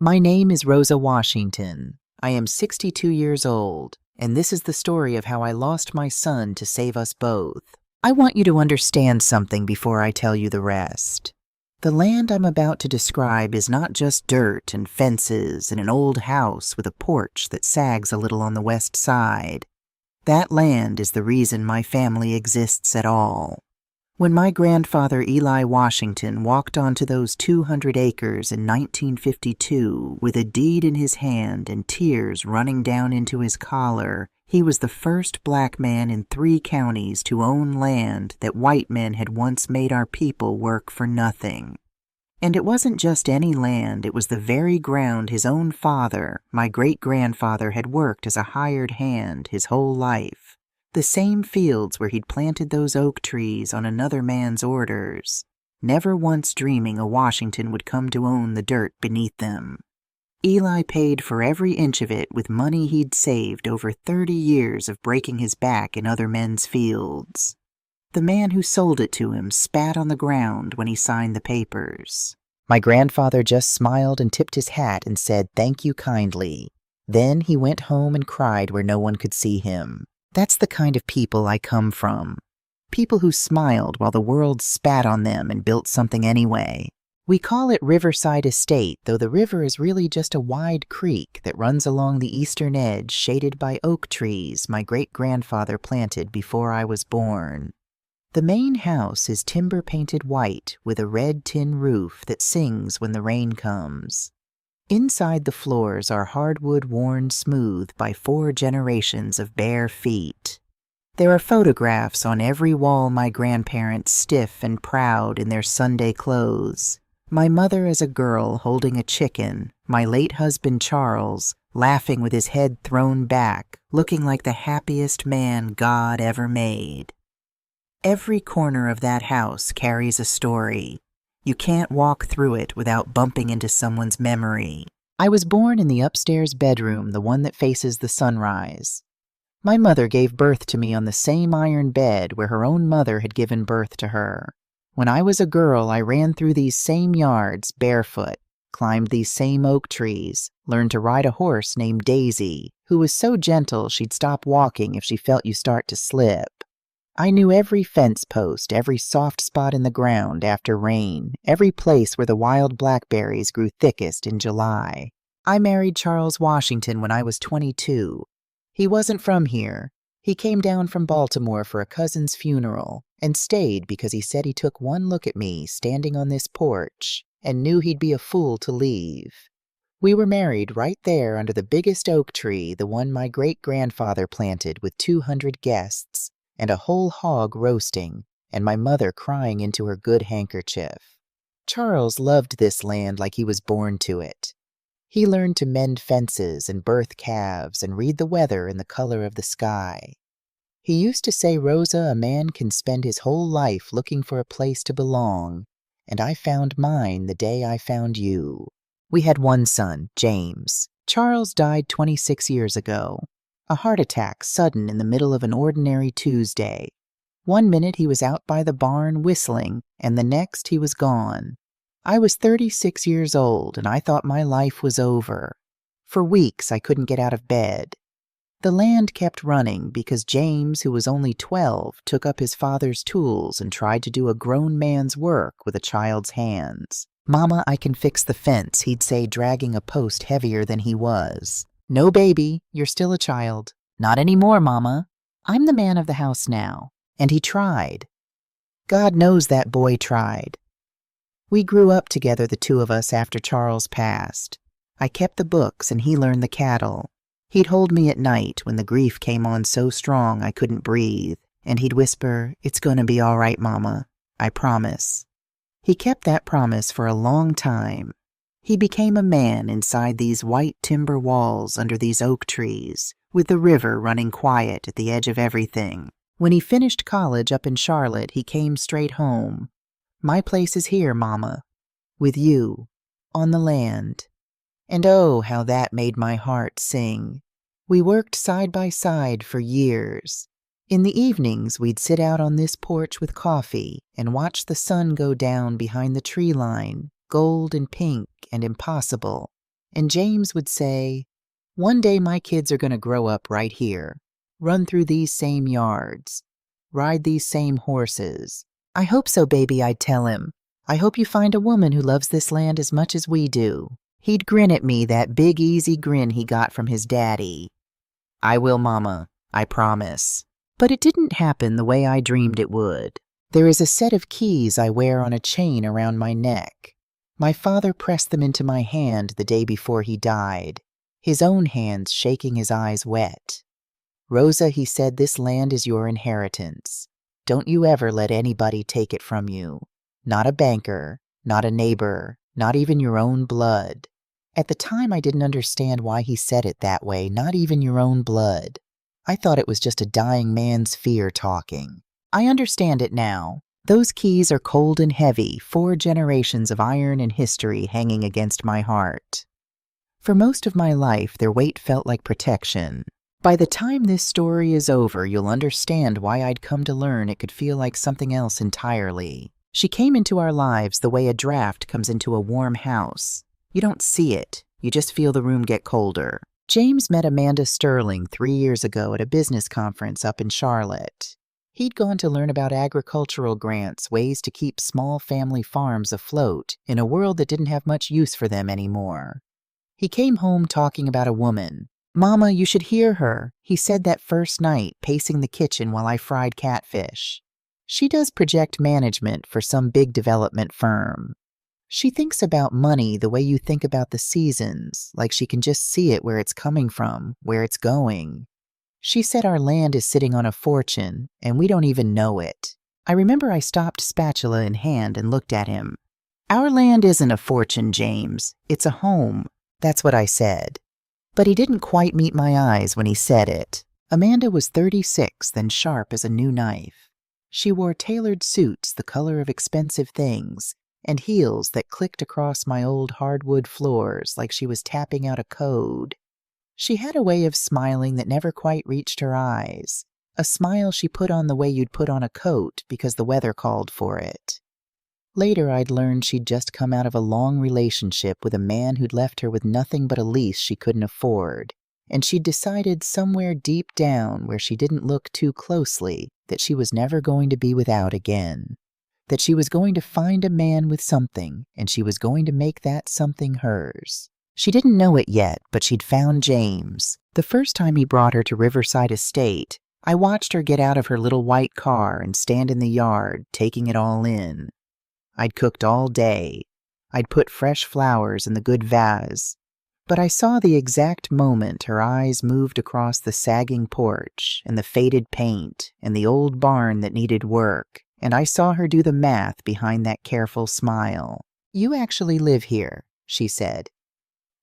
My name is Rosa Washington. I am 62 years old, and this is the story of how I lost my son to save us both. I want you to understand something before I tell you the rest. The land I'm about to describe is not just dirt and fences and an old house with a porch that sags a little on the west side. That land is the reason my family exists at all. When my grandfather Eli Washington walked onto those 200 acres in 1952 with a deed in his hand and tears running down into his collar, he was the first black man in 3 counties to own land that white men had once made our people work for nothing. And it wasn't just any land, it was the very ground his own father, my great-grandfather, had worked as a hired hand his whole life. The same fields where he'd planted those oak trees on another man's orders, never once dreaming a Washington would come to own the dirt beneath them. Eli paid for every inch of it with money he'd saved over 30 years of breaking his back in other men's fields. The man who sold it to him spat on the ground when he signed the papers. My grandfather just smiled and tipped his hat and said, "Thank you kindly." Then he went home and cried where no one could see him. That's the kind of people I come from. People who smiled while the world spat on them and built something anyway. We call it Riverside Estate, though the river is really just a wide creek that runs along the eastern edge shaded by oak trees my great-grandfather planted before I was born. The main house is timber-painted white with a red tin roof that sings when the rain comes. Inside the floors are hardwood worn smooth by 4 generations of bare feet. There are photographs on every wall my grandparents stiff and proud in their Sunday clothes. My mother as a girl holding a chicken, my late husband Charles laughing with his head thrown back, looking like the happiest man God ever made. Every corner of that house carries a story. You can't walk through it without bumping into someone's memory. I was born in the upstairs bedroom, the one that faces the sunrise. My mother gave birth to me on the same iron bed where her own mother had given birth to her. When I was a girl, I ran through these same yards barefoot, climbed these same oak trees, learned to ride a horse named Daisy, who was so gentle she'd stop walking if she felt you start to slip. I knew every fence post, every soft spot in the ground after rain, every place where the wild blackberries grew thickest in July. I married Charles Washington when I was 22. He wasn't from here. He came down from Baltimore for a cousin's funeral and stayed because he said he took one look at me standing on this porch and knew he'd be a fool to leave. We were married right there under the biggest oak tree, the one my great-grandfather planted with 200 guests, and a whole hog roasting, and my mother crying into her good handkerchief. Charles loved this land like he was born to it. He learned to mend fences and birth calves and read the weather and the color of the sky. He used to say, "Rosa, a man can spend his whole life looking for a place to belong, and I found mine the day I found you." We had one son, James. Charles died 26 years ago. A heart attack sudden in the middle of an ordinary Tuesday. One minute he was out by the barn whistling, and the next he was gone. I was 36 years old, and I thought my life was over. For weeks I couldn't get out of bed. The land kept running because James, who was only 12, took up his father's tools and tried to do a grown man's work with a child's hands. "Mama, I can fix the fence," he'd say, dragging a post heavier than he was. "No, baby, you're still a child." "Not anymore, Mama. I'm the man of the house now." And he tried. God knows that boy tried. We grew up together, the two of us, after Charles passed. I kept the books and he learned the cattle. He'd hold me at night when the grief came on so strong I couldn't breathe, and he'd whisper, "It's gonna be all right, Mama. I promise." He kept that promise for a long time. He became a man inside these white timber walls under these oak trees, with the river running quiet at the edge of everything. When he finished college up in Charlotte, he came straight home. "My place is here, Mama, with you, on the land." And oh, how that made my heart sing. We worked side by side for years. In the evenings, we'd sit out on this porch with coffee and watch the sun go down behind the tree line, gold and pink and impossible, And James would say, "One day my kids are going to grow up right here, run through these same yards, ride these same horses." "I hope so, baby," I'd tell him. "I hope you find a woman who loves this land as much as we do." He'd grin at me, that big, easy grin he got from his daddy. "I will, Mama, I promise." But it didn't happen the way I dreamed it would. There is a set of keys I wear on a chain around my neck. My father pressed them into my hand the day before he died, his own hands shaking, his eyes wet. "Rosa," he said, "this land is your inheritance. Don't you ever let anybody take it from you. Not a banker, not a neighbor, not even your own blood." At the time, I didn't understand why he said it that way, not even your own blood. I thought it was just a dying man's fear talking. I understand it now. Those keys are cold and heavy, 4 generations of iron and history hanging against my heart. For most of my life, their weight felt like protection. By the time this story is over, you'll understand why I'd come to learn it could feel like something else entirely. She came into our lives the way a draft comes into a warm house. You don't see it, you just feel the room get colder. James met Amanda Sterling 3 years ago at a business conference up in Charlotte. He'd gone to learn about agricultural grants, ways to keep small family farms afloat in a world that didn't have much use for them anymore. He came home talking about a woman. "Mama, you should hear her," he said that first night, pacing the kitchen while I fried catfish. She does project management for some big development firm. She thinks about money the way you think about the seasons, like she can just see it where it's coming from, where it's going. She said our land is sitting on a fortune, and we don't even know it. I remember I stopped, spatula in hand, and looked at him. "Our land isn't a fortune, James. It's a home." That's what I said. But he didn't quite meet my eyes when he said it. Amanda was 36, then sharp as a new knife. She wore tailored suits the color of expensive things, and heels that clicked across my old hardwood floors like she was tapping out a code. She had a way of smiling that never quite reached her eyes, a smile she put on the way you'd put on a coat because the weather called for it. Later, I'd learned she'd just come out of a long relationship with a man who'd left her with nothing but a lease she couldn't afford, and she'd decided somewhere deep down where she didn't look too closely that she was never going to be without again, that she was going to find a man with something, and she was going to make that something hers. She didn't know it yet, but she'd found James. The first time he brought her to Riverside Estate, I watched her get out of her little white car and stand in the yard, taking it all in. I'd cooked all day. I'd put fresh flowers in the good vase. But I saw the exact moment her eyes moved across the sagging porch and the faded paint and the old barn that needed work, and I saw her do the math behind that careful smile. "You actually live here," she said.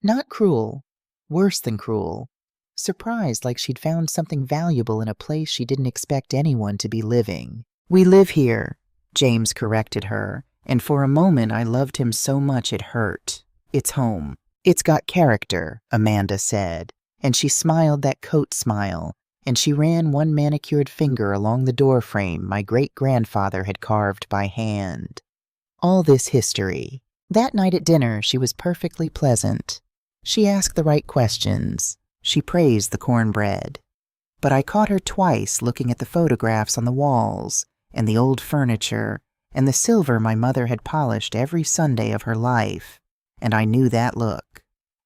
Not cruel, worse than cruel. Surprised, like she'd found something valuable in a place she didn't expect anyone to be living. "We live here," James corrected her, and for a moment I loved him so much it hurt. "It's home. It's got character," Amanda said, and she smiled that coat smile, and she ran one manicured finger along the doorframe my great-grandfather had carved by hand. All this history. That night at dinner, she was perfectly pleasant. She asked the right questions. She praised the cornbread. But I caught her twice looking at the photographs on the walls, and the old furniture, and the silver my mother had polished every Sunday of her life, and I knew that look.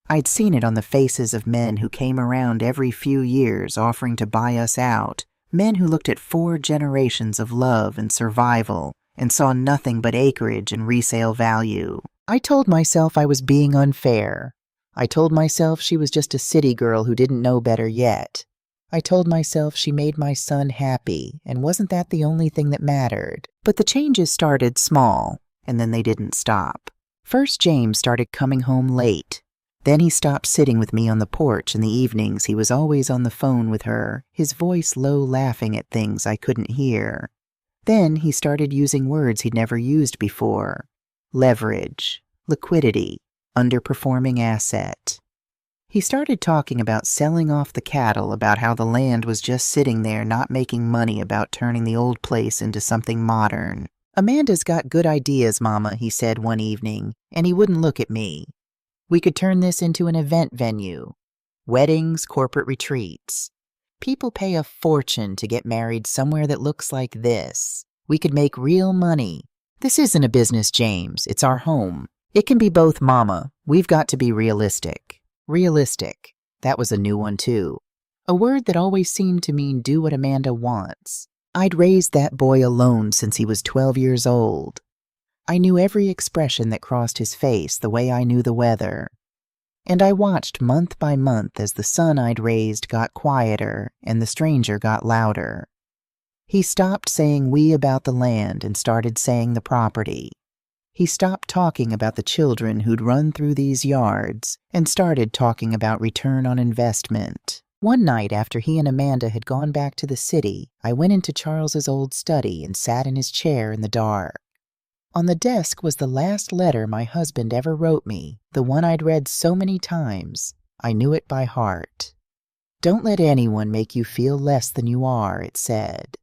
I'd seen it on the faces of men who came around every few years offering to buy us out, men who looked at 4 generations of love and survival and saw nothing but acreage and resale value. I told myself I was being unfair. I told myself she was just a city girl who didn't know better yet. I told myself she made my son happy, and wasn't that the only thing that mattered? But the changes started small, and then they didn't stop. First, James started coming home late. Then he stopped sitting with me on the porch in the evenings. He was always on the phone with her, his voice low, laughing at things I couldn't hear. Then he started using words he'd never used before. Leverage, liquidity, underperforming asset. He started talking about selling off the cattle, about how the land was just sitting there not making money, about turning the old place into something modern. "Amanda's got good ideas, Mama," he said one evening, and he wouldn't look at me. We could turn this into an event venue. Weddings, corporate retreats. People pay a fortune to get married somewhere that looks like this. We could make real money. This isn't a business, James. It's our home. It can be both, Mama. We've got to be realistic. Realistic. That was a new one, too. A word that always seemed to mean do what Amanda wants. I'd raised that boy alone since he was 12 years old. I knew every expression that crossed his face the way I knew the weather. And I watched month by month as the son I'd raised got quieter and the stranger got louder. He stopped saying we about the land and started saying the property. He stopped talking about the children who'd run through these yards and started talking about return on investment. One night after he and Amanda had gone back to the city, I went into Charles's old study and sat in his chair in the dark. On the desk was the last letter my husband ever wrote me, the one I'd read so many times. I knew it by heart. Don't let anyone make you feel less than you are, it said.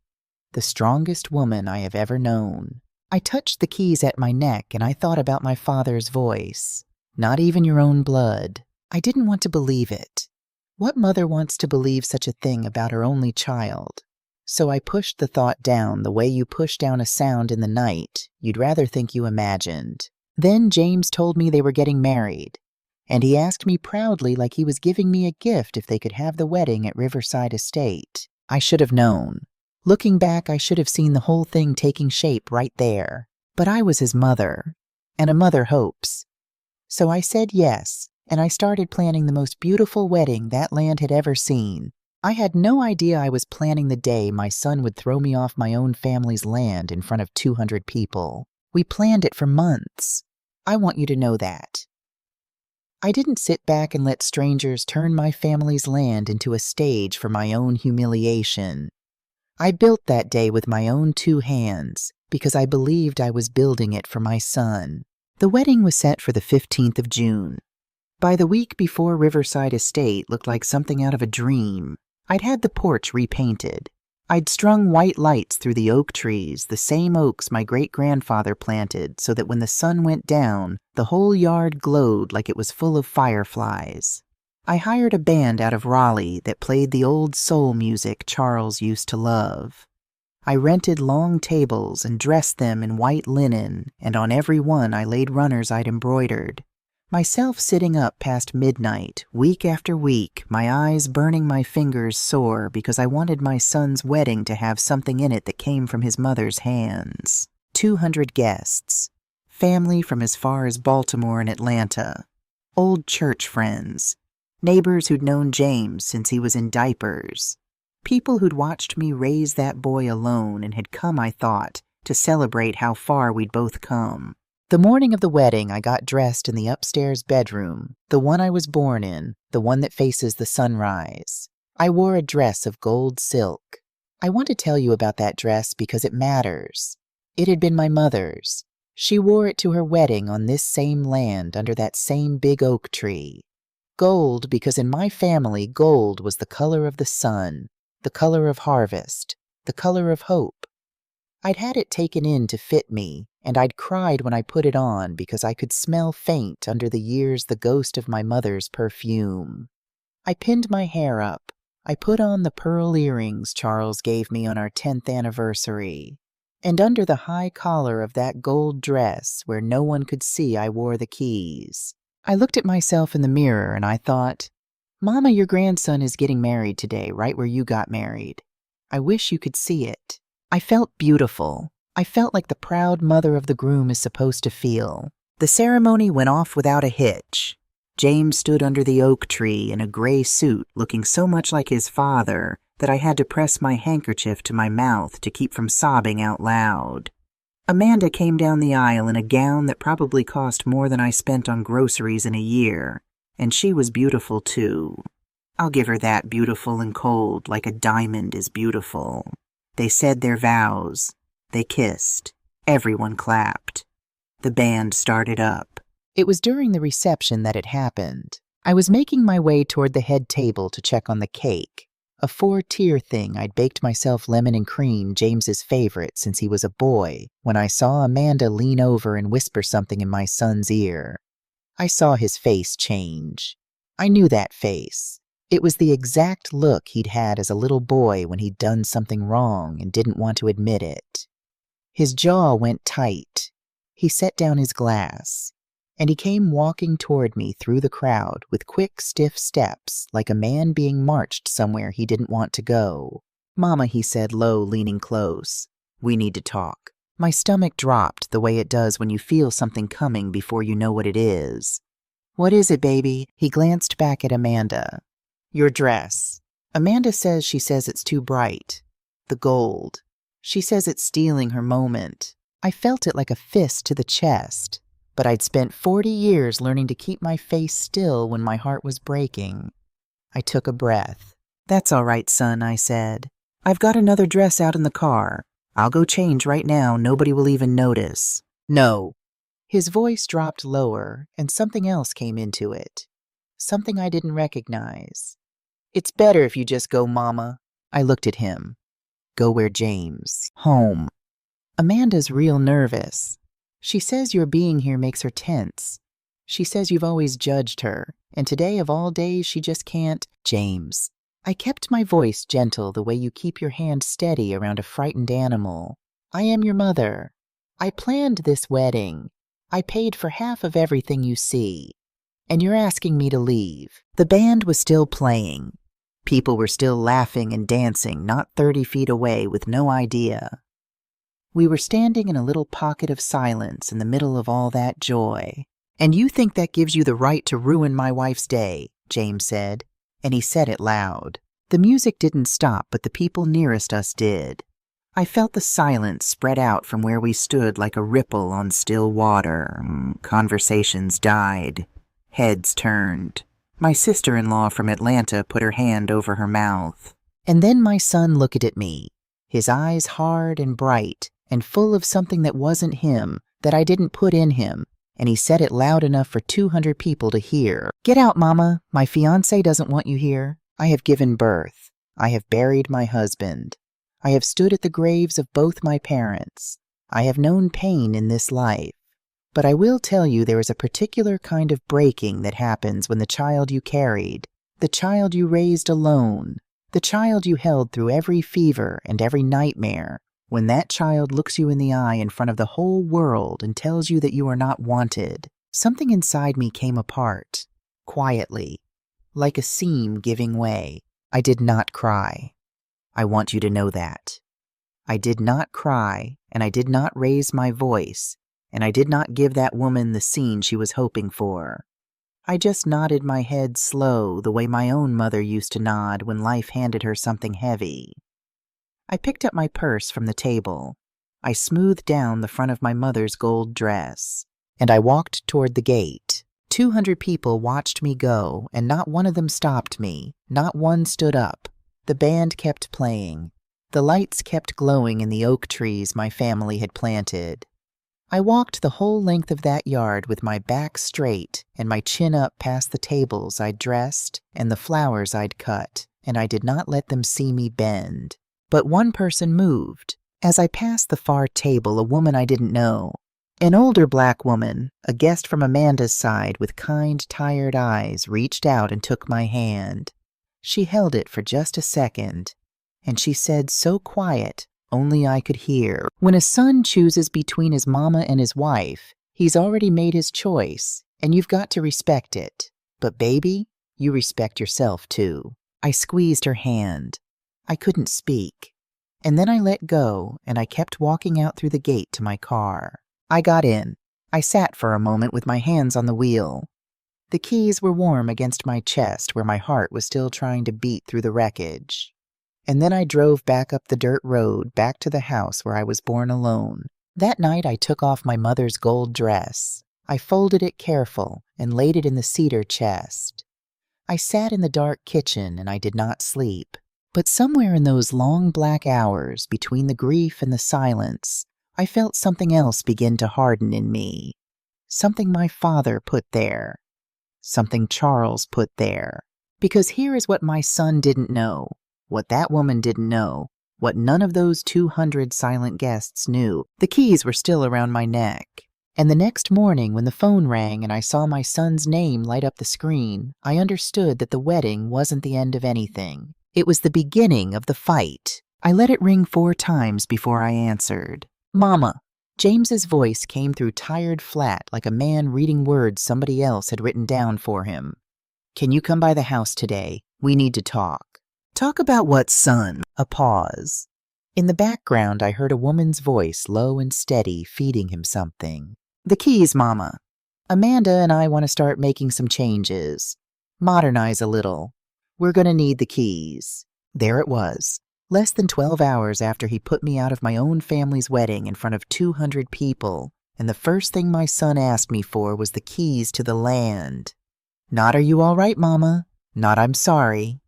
The strongest woman I have ever known. I touched the keys at my neck and I thought about my father's voice. Not even your own blood. I didn't want to believe it. What mother wants to believe such a thing about her only child? So I pushed the thought down the way you push down a sound in the night you'd rather think you imagined. Then James told me they were getting married, and he asked me proudly like he was giving me a gift if they could have the wedding at Riverside Estate. I should have known. Looking back, I should have seen the whole thing taking shape right there. But I was his mother, and a mother hopes. So I said yes, and I started planning the most beautiful wedding that land had ever seen. I had no idea I was planning the day my son would throw me off my own family's land in front of 200 people. We planned it for months. I want you to know that. I didn't sit back and let strangers turn my family's land into a stage for my own humiliation. I built that day with my own 2 hands because I believed I was building it for my son. The wedding was set for the 15th of June. By the week before, Riverside Estate looked like something out of a dream. I'd had the porch repainted. I'd strung white lights through the oak trees, the same oaks my great-grandfather planted, so that when the sun went down, the whole yard glowed like it was full of fireflies. I hired a band out of Raleigh that played the old soul music Charles used to love. I rented long tables and dressed them in white linen, and on every one I laid runners I'd embroidered. Myself sitting up past midnight, week after week, my eyes burning, my fingers sore because I wanted my son's wedding to have something in it that came from his mother's hands. 200 guests. Family from as far as Baltimore and Atlanta. Old church friends. Neighbors who'd known James since he was in diapers. People who'd watched me raise that boy alone and had come, I thought, to celebrate how far we'd both come. The morning of the wedding, I got dressed in the upstairs bedroom, the one I was born in, the one that faces the sunrise. I wore a dress of gold silk. I want to tell you about that dress because it matters. It had been my mother's. She wore it to her wedding on this same land under that same big oak tree. Gold because in my family, gold was the color of the sun, the color of harvest, the color of hope. I'd had it taken in to fit me, and I'd cried when I put it on because I could smell faint under the years the ghost of my mother's perfume. I pinned my hair up. I put on the pearl earrings Charles gave me on our 10th anniversary. And under the high collar of that gold dress, where no one could see I wore the keys, I looked at myself in the mirror and I thought, Mama, your grandson is getting married today, right where you got married. I wish you could see it. I felt beautiful. I felt like the proud mother of the groom is supposed to feel. The ceremony went off without a hitch. James stood under the oak tree in a gray suit looking so much like his father that I had to press my handkerchief to my mouth to keep from sobbing out loud. Amanda came down the aisle in a gown that probably cost more than I spent on groceries in a year, and she was beautiful too. I'll give her that, beautiful and cold, like a diamond is beautiful. They said their vows. They kissed. Everyone clapped. The band started up. It was during the reception that it happened. I was making my way toward the head table to check on the cake, a 4-tier thing I'd baked myself lemon and cream, James's favorite since he was a boy, when I saw Amanda lean over and whisper something in my son's ear. I saw his face change. I knew that face. It was the exact look he'd had as a little boy when he'd done something wrong and didn't want to admit it. His jaw went tight. He set down his glass, and he came walking toward me through the crowd with quick, stiff steps, like a man being marched somewhere he didn't want to go. "Mama," he said low, leaning close. "We need to talk." My stomach dropped the way it does when you feel something coming before you know what it is. "What is it, baby?" He glanced back at Amanda. "Your dress. Amanda says it's too bright. The gold. She says it's stealing her moment." I felt it like a fist to the chest, but I'd spent 40 years learning to keep my face still when my heart was breaking. I took a breath. "That's all right, son," I said. "I've got another dress out in the car. I'll go change right now. Nobody will even notice." "No." His voice dropped lower, and something else came into it. Something I didn't recognize. "It's better if you just go, Mama." I looked at him. "Go where, James?" "Home." "Amanda's real nervous. She says your being here makes her tense. She says you've always judged her, and today of all days she just can't." "James." I kept my voice gentle the way you keep your hand steady around a frightened animal. "I am your mother. I planned this wedding. I paid for half of everything you see. And you're asking me to leave." The band was still playing. People were still laughing and dancing not 30 feet away with no idea. We were standing in a little pocket of silence in the middle of all that joy. "And you think that gives you the right to ruin my wife's day," James said, and he said it loud. The music didn't stop, but the people nearest us did. I felt the silence spread out from where we stood like a ripple on still water. Conversations died. Heads turned. My sister-in-law from Atlanta put her hand over her mouth. And then my son looked at me, his eyes hard and bright and full of something that wasn't him, that I didn't put in him, and he said it loud enough for 200 people to hear. "Get out, Mama. My fiancé doesn't want you here. I have given birth. I have buried my husband. I have stood at the graves of both my parents. I have known pain in this life. But I will tell you there is a particular kind of breaking that happens when the child you carried, the child you raised alone, the child you held through every fever and every nightmare, when that child looks you in the eye in front of the whole world and tells you that you are not wanted." Something inside me came apart, quietly, like a seam giving way. I did not cry. I want you to know that. I did not cry, and I did not raise my voice, and I did not give that woman the scene she was hoping for. I just nodded my head slow, the way my own mother used to nod when life handed her something heavy. I picked up my purse from the table. I smoothed down the front of my mother's gold dress, and I walked toward the gate. 200 people watched me go, and not one of them stopped me. Not one stood up. The band kept playing. The lights kept glowing in the oak trees my family had planted. I walked the whole length of that yard with my back straight and my chin up past the tables I'd dressed and the flowers I'd cut, and I did not let them see me bend. But one person moved. As I passed the far table, a woman I didn't know. An older black woman, a guest from Amanda's side with kind, tired eyes, reached out and took my hand. She held it for just a second, and she said so quiet, only I could hear, "When a son chooses between his mama and his wife, he's already made his choice, and you've got to respect it. But baby, you respect yourself too." I squeezed her hand. I couldn't speak. And then I let go, and I kept walking out through the gate to my car. I got in. I sat for a moment with my hands on the wheel. The keys were warm against my chest where my heart was still trying to beat through the wreckage. And then I drove back up the dirt road, back to the house where I was born alone. That night I took off my mother's gold dress. I folded it careful and laid it in the cedar chest. I sat in the dark kitchen and I did not sleep. But somewhere in those long black hours between the grief and the silence, I felt something else begin to harden in me. Something my father put there. Something Charles put there. Because here is what my son didn't know, what that woman didn't know, what none of those 200 silent guests knew. The keys were still around my neck. And the next morning, when the phone rang and I saw my son's name light up the screen, I understood that the wedding wasn't the end of anything. It was the beginning of the fight. I let it ring 4 times before I answered. Mama. James's voice came through tired flat like a man reading words somebody else had written down for him. Can you come by the house today? We need to talk. Talk about what, son? A pause. In the background, I heard a woman's voice, low and steady, feeding him something. The keys, Mama. Amanda and I want to start making some changes. Modernize a little. We're going to need the keys. There it was. Less than 12 hours after he put me out of my own family's wedding in front of 200 people, and the first thing my son asked me for was the keys to the land. Not, are you all right, Mama? Not, I'm sorry.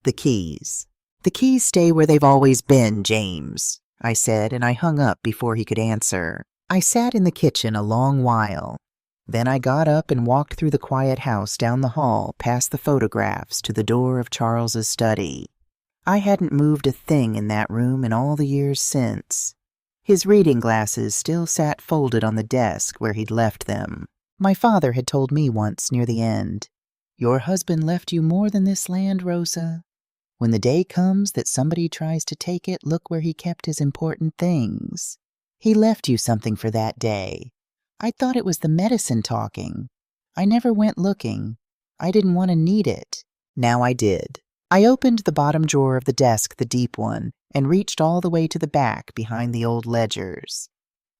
The keys. The keys stay where they've always been, James, I said, and I hung up before he could answer. I sat in the kitchen a long while. Then I got up and walked through the quiet house down the hall, past the photographs, to the door of Charles's study. I hadn't moved a thing in that room in all the years since. His reading glasses still sat folded on the desk where he'd left them. My father had told me once near the end, "Your husband left you more than this land, Rosa. When the day comes that somebody tries to take it, look where he kept his important things. He left you something for that day. I thought it was the medicine talking. I never went looking. I didn't want to need it. Now I did." I opened the bottom drawer of the desk, the deep one, and reached all the way to the back behind the old ledgers.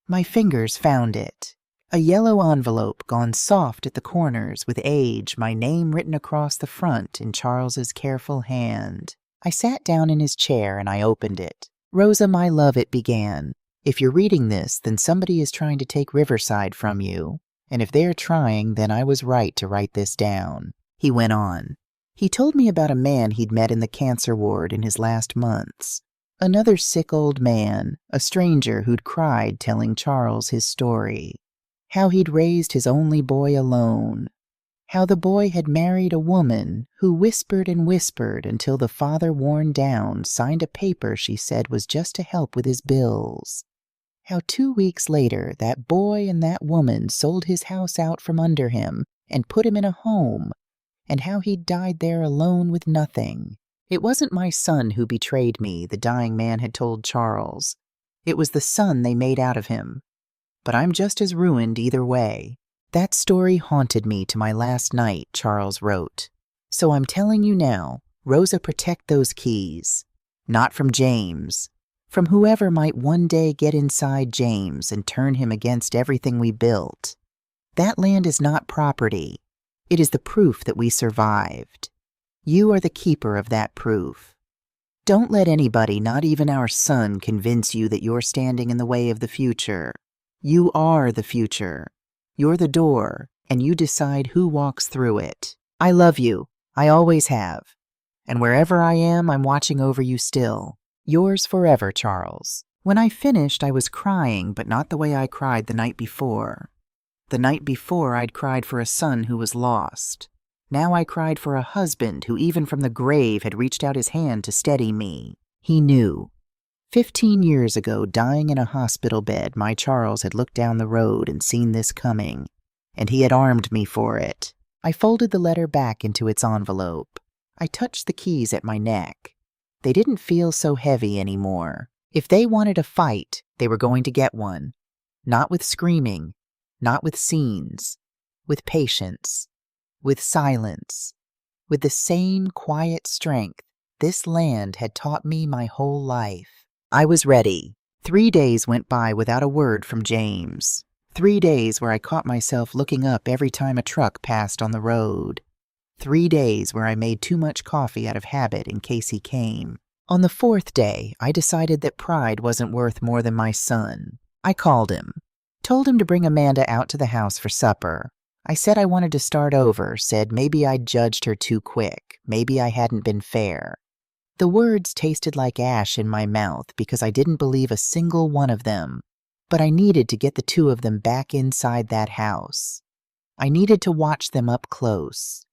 My fingers found it. A yellow envelope gone soft at the corners with age, my name written across the front in Charles's careful hand. I sat down in his chair and I opened it. Rosa, my love, it began. If you're reading this, then somebody is trying to take Riverside from you. And if they're trying, then I was right to write this down. He went on. He told me about a man he'd met in the cancer ward in his last months. Another sick old man, a stranger who'd cried telling Charles his story. How he'd raised his only boy alone. How the boy had married a woman who whispered and whispered until the father, worn down, signed a paper she said was just to help with his bills. How 2 weeks later that boy and that woman sold his house out from under him and put him in a home, and how he'd died there alone with nothing. It wasn't my son who betrayed me, the dying man had told Charles. It was the son they made out of him. But I'm just as ruined either way. That story haunted me to my last night, Charles wrote. So I'm telling you now, Rosa, protect those keys. Not from James. From whoever might one day get inside James and turn him against everything we built. That land is not property. It is the proof that we survived. You are the keeper of that proof. Don't let anybody, not even our son, convince you that you're standing in the way of the future. You are the future. You're the door, and you decide who walks through it. I love you. I always have. And wherever I am, I'm watching over you still. Yours forever, Charles. When I finished, I was crying, but not the way I cried the night before. The night before, I'd cried for a son who was lost. Now I cried for a husband who, even from the grave, had reached out his hand to steady me. He knew. 15 years ago, dying in a hospital bed, my Charles had looked down the road and seen this coming, and he had armed me for it. I folded the letter back into its envelope. I touched the keys at my neck. They didn't feel so heavy anymore. If they wanted a fight, they were going to get one. Not with screaming, not with scenes, with patience, with silence, with the same quiet strength this land had taught me my whole life. I was ready. 3 days went by without a word from James. 3 days where I caught myself looking up every time a truck passed on the road. 3 days where I made too much coffee out of habit in case he came. On the 4th day, I decided that pride wasn't worth more than my son. I called him. Told him to bring Amanda out to the house for supper. I said I wanted to start over, said maybe I'd judged her too quick, maybe I hadn't been fair. The words tasted like ash in my mouth because I didn't believe a single one of them, but I needed to get the 2 of them back inside that house. I needed to watch them up close.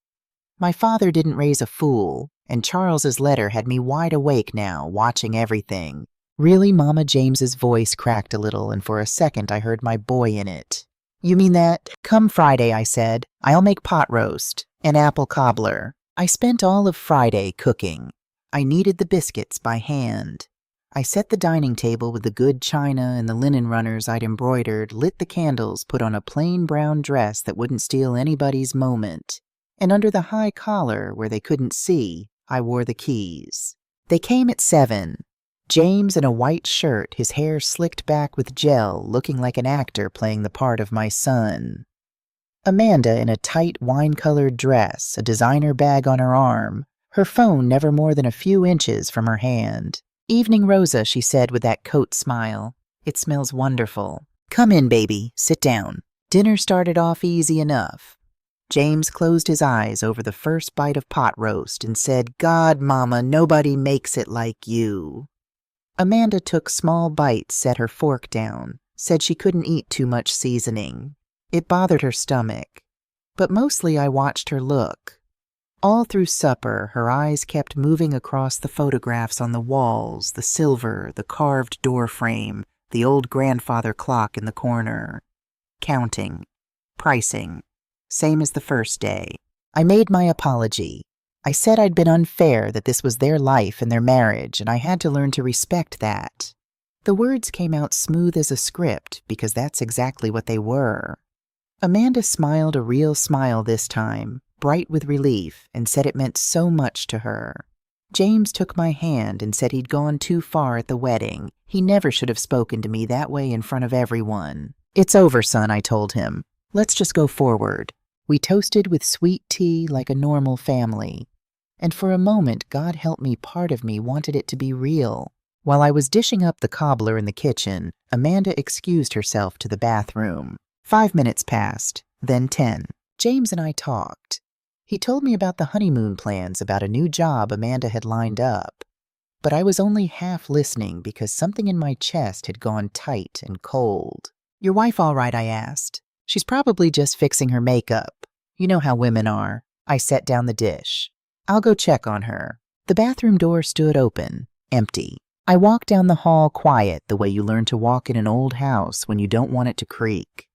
My father didn't raise a fool, and Charles's letter had me wide awake now, watching everything. Really, Mama? James's voice cracked a little, and for a second I heard my boy in it. You mean that? Come Friday, I said. I'll make pot roast and apple cobbler. I spent all of Friday cooking. I kneaded the biscuits by hand. I set the dining table with the good china and the linen runners I'd embroidered, lit the candles, put on a plain brown dress that wouldn't steal anybody's moment. And under the high collar, where they couldn't see, I wore the keys. They came at 7. James in a white shirt, his hair slicked back with gel, looking like an actor playing the part of my son. Amanda in a tight wine-colored dress, a designer bag on her arm, her phone never more than a few inches from her hand. Evening, Rosa, she said with that coat smile. It smells wonderful. Come in, baby. Sit down. Dinner started off easy enough. James closed his eyes over the first bite of pot roast and said, God, Mama, nobody makes it like you. Amanda took small bites, set her fork down, said she couldn't eat too much seasoning. It bothered her stomach. But mostly I watched her look. All through supper, her eyes kept moving across the photographs on the walls, the silver, the carved door frame, the old grandfather clock in the corner. Counting. Pricing. Same as the first day. I made my apology. I said I'd been unfair, that this was their life and their marriage, and I had to learn to respect that. The words came out smooth as a script, because that's exactly what they were. Amanda smiled a real smile this time, bright with relief, and said it meant so much to her. James took my hand and said he'd gone too far at the wedding. He never should have spoken to me that way in front of everyone. It's over, son, I told him. Let's just go forward. We toasted with sweet tea like a normal family. And for a moment, God help me, part of me wanted it to be real. While I was dishing up the cobbler in the kitchen, Amanda excused herself to the bathroom. 5 minutes passed, then 10. James and I talked. He told me about the honeymoon plans, about a new job Amanda had lined up. But I was only half listening because something in my chest had gone tight and cold. Your wife all right, I asked. She's probably just fixing her makeup. You know how women are. I set down the dish. I'll go check on her. The bathroom door stood open, empty. I walked down the hall quiet, the way you learn to walk in an old house when you don't want it to creak.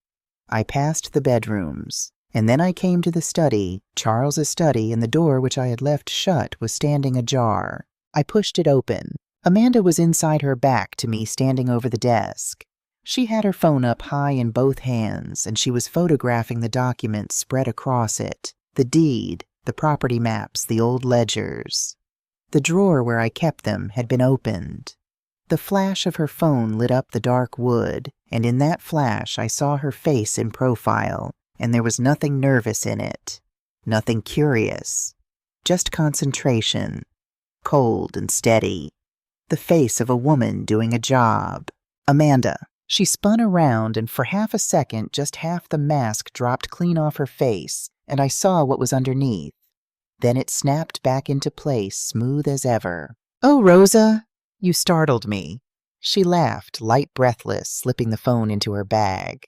I passed the bedrooms. And then I came to the study, Charles's study, and the door which I had left shut was standing ajar. I pushed it open. Amanda was inside her back to me, standing over the desk. She had her phone up high in both hands, and she was photographing the documents spread across it. The deed, the property maps, the old ledgers. The drawer where I kept them had been opened. The flash of her phone lit up the dark wood, and in that flash I saw her face in profile. And there was nothing nervous in it, nothing curious, just concentration, cold and steady. The face of a woman doing a job. Amanda. She spun around, and for half a second, just half the mask dropped clean off her face, and I saw what was underneath. Then it snapped back into place, smooth as ever. Oh, Rosa, you startled me. She laughed, light breathless, slipping the phone into her bag.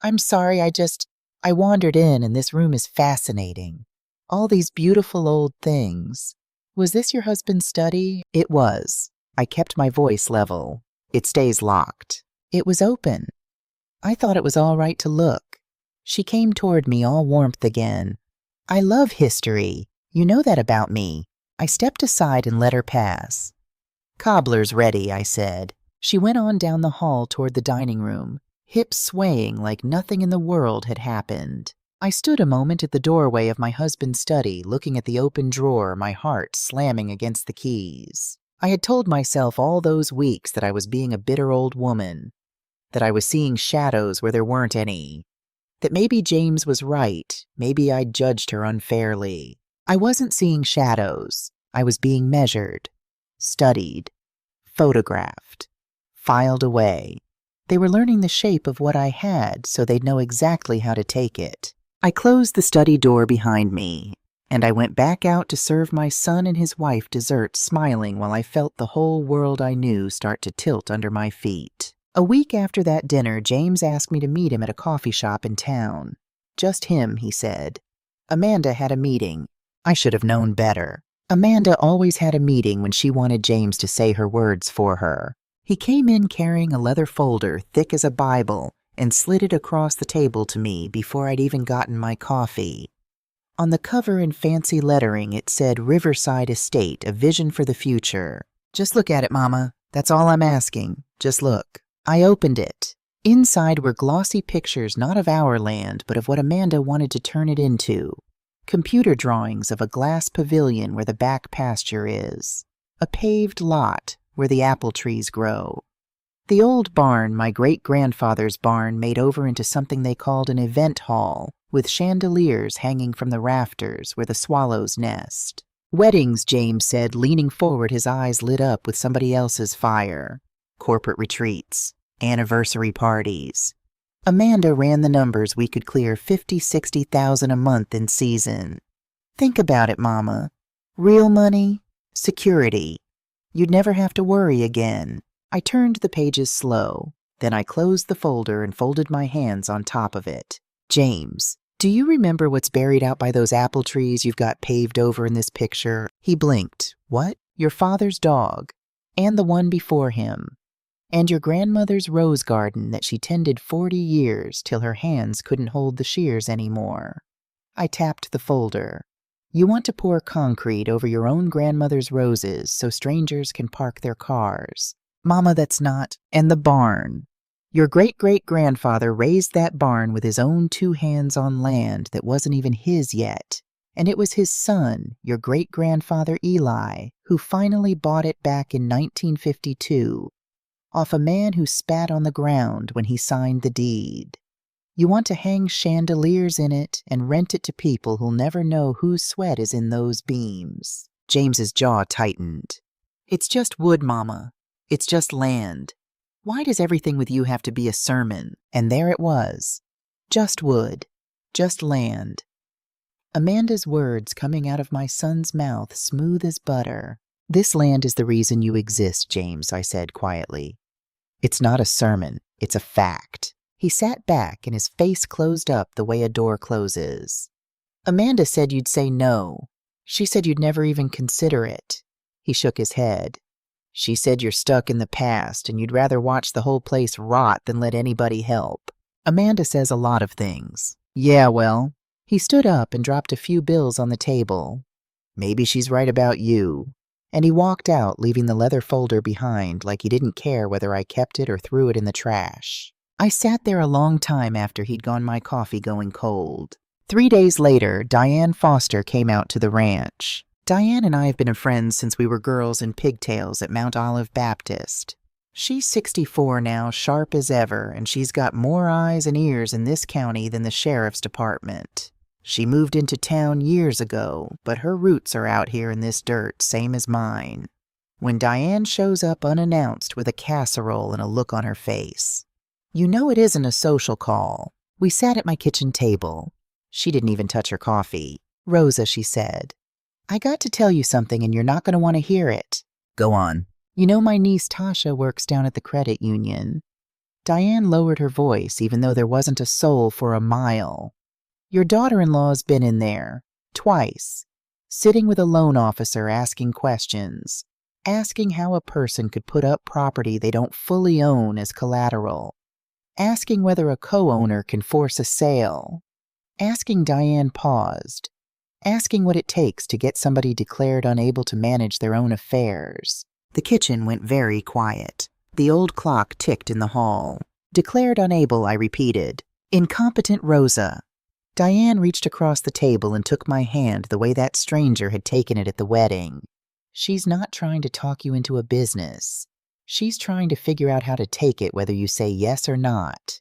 I'm sorry, I wandered in, and this room is fascinating. All these beautiful old things. Was this your husband's study? It was. I kept my voice level. It stays locked. It was open. I thought it was all right to look. She came toward me, all warmth again. I love history. You know that about me. I stepped aside and let her pass. Cobbler's ready, I said. She went on down the hall toward the dining room, hips swaying like nothing in the world had happened. I stood a moment at the doorway of my husband's study, looking at the open drawer, my heart slamming against the keys. I had told myself all those weeks that I was being a bitter old woman, that I was seeing shadows where there weren't any, that maybe James was right, maybe I'd judged her unfairly. I wasn't seeing shadows. I was being measured, studied, photographed, filed away. They were learning the shape of what I had, so they'd know exactly how to take it. I closed the study door behind me, and I went back out to serve my son and his wife dessert, smiling while I felt the whole world I knew start to tilt under my feet. A week after that dinner, James asked me to meet him at a coffee shop in town. Just him, he said. Amanda had a meeting. I should have known better. Amanda always had a meeting when she wanted James to say her words for her. He came in carrying a leather folder thick as a Bible and slid it across the table to me before I'd even gotten my coffee. On the cover in fancy lettering, it said Riverside Estate, a vision for the future. Just look at it, Mama. That's all I'm asking. Just look. I opened it. Inside were glossy pictures not of our land, but of what Amanda wanted to turn it into. Computer drawings of a glass pavilion where the back pasture is. A paved lot where the apple trees grow. The old barn, my great-grandfather's barn, made over into something they called an event hall, with chandeliers hanging from the rafters where the swallows nest. Weddings, James said, leaning forward, his eyes lit up with somebody else's fire. Corporate retreats. Anniversary parties. Amanda ran the numbers. We could clear $50,000-$60,000 a month in season. Think about it, Mama. Real money, security. You'd never have to worry again. I turned the pages slow. Then I closed the folder and folded my hands on top of it. James, do you remember what's buried out by those apple trees you've got paved over in this picture? He blinked. What? Your father's dog. And the one before him. And your grandmother's rose garden that she tended 40 years till her hands couldn't hold the shears anymore. I tapped the folder. You want to pour concrete over your own grandmother's roses so strangers can park their cars. Mama, that's not. And the barn. Your great-great-grandfather raised that barn with his own 2 hands on land that wasn't even his yet. And it was his son, your great-grandfather Eli, who finally bought it back in 1952. Off a man who spat on the ground when he signed the deed. You want to hang chandeliers in it and rent it to people who'll never know whose sweat is in those beams. James's jaw tightened. It's just wood, Mama. It's just land. Why does everything with you have to be a sermon? And there it was. Just wood. Just land. Amanda's words coming out of my son's mouth smooth as butter. This land is the reason you exist, James, I said quietly. It's not a sermon. It's a fact. He sat back and his face closed up the way a door closes. Amanda said you'd say no. She said you'd never even consider it. He shook his head. She said you're stuck in the past and you'd rather watch the whole place rot than let anybody help. Amanda says a lot of things. Yeah, well. He stood up and dropped a few bills on the table. Maybe she's right about you. And he walked out, leaving the leather folder behind like he didn't care whether I kept it or threw it in the trash. I sat there a long time after he'd gone, my coffee going cold. 3 days later, Diane Foster came out to the ranch. Diane and I have been friends since we were girls in pigtails at Mount Olive Baptist. She's 64 now, sharp as ever, and she's got more eyes and ears in this county than the sheriff's department. She moved into town years ago, but her roots are out here in this dirt, same as mine. When Diane shows up unannounced with a casserole and a look on her face. You know it isn't a social call. We sat at my kitchen table. She didn't even touch her coffee. Rosa, she said, I got to tell you something and you're not going to want to hear it. Go on. You know my niece Tasha works down at the credit union. Diane lowered her voice even though there wasn't a soul for a mile. Your daughter-in-law's been in there, twice, sitting with a loan officer asking questions, asking how a person could put up property they don't fully own as collateral, asking whether a co-owner can force a sale, asking. Diane paused, asking what it takes to get somebody declared unable to manage their own affairs. The kitchen went very quiet. The old clock ticked in the hall. Declared unable, I repeated. Incompetent Rosa. Diane reached across the table and took my hand the way that stranger had taken it at the wedding. She's not trying to talk you into a business. She's trying to figure out how to take it whether you say yes or not.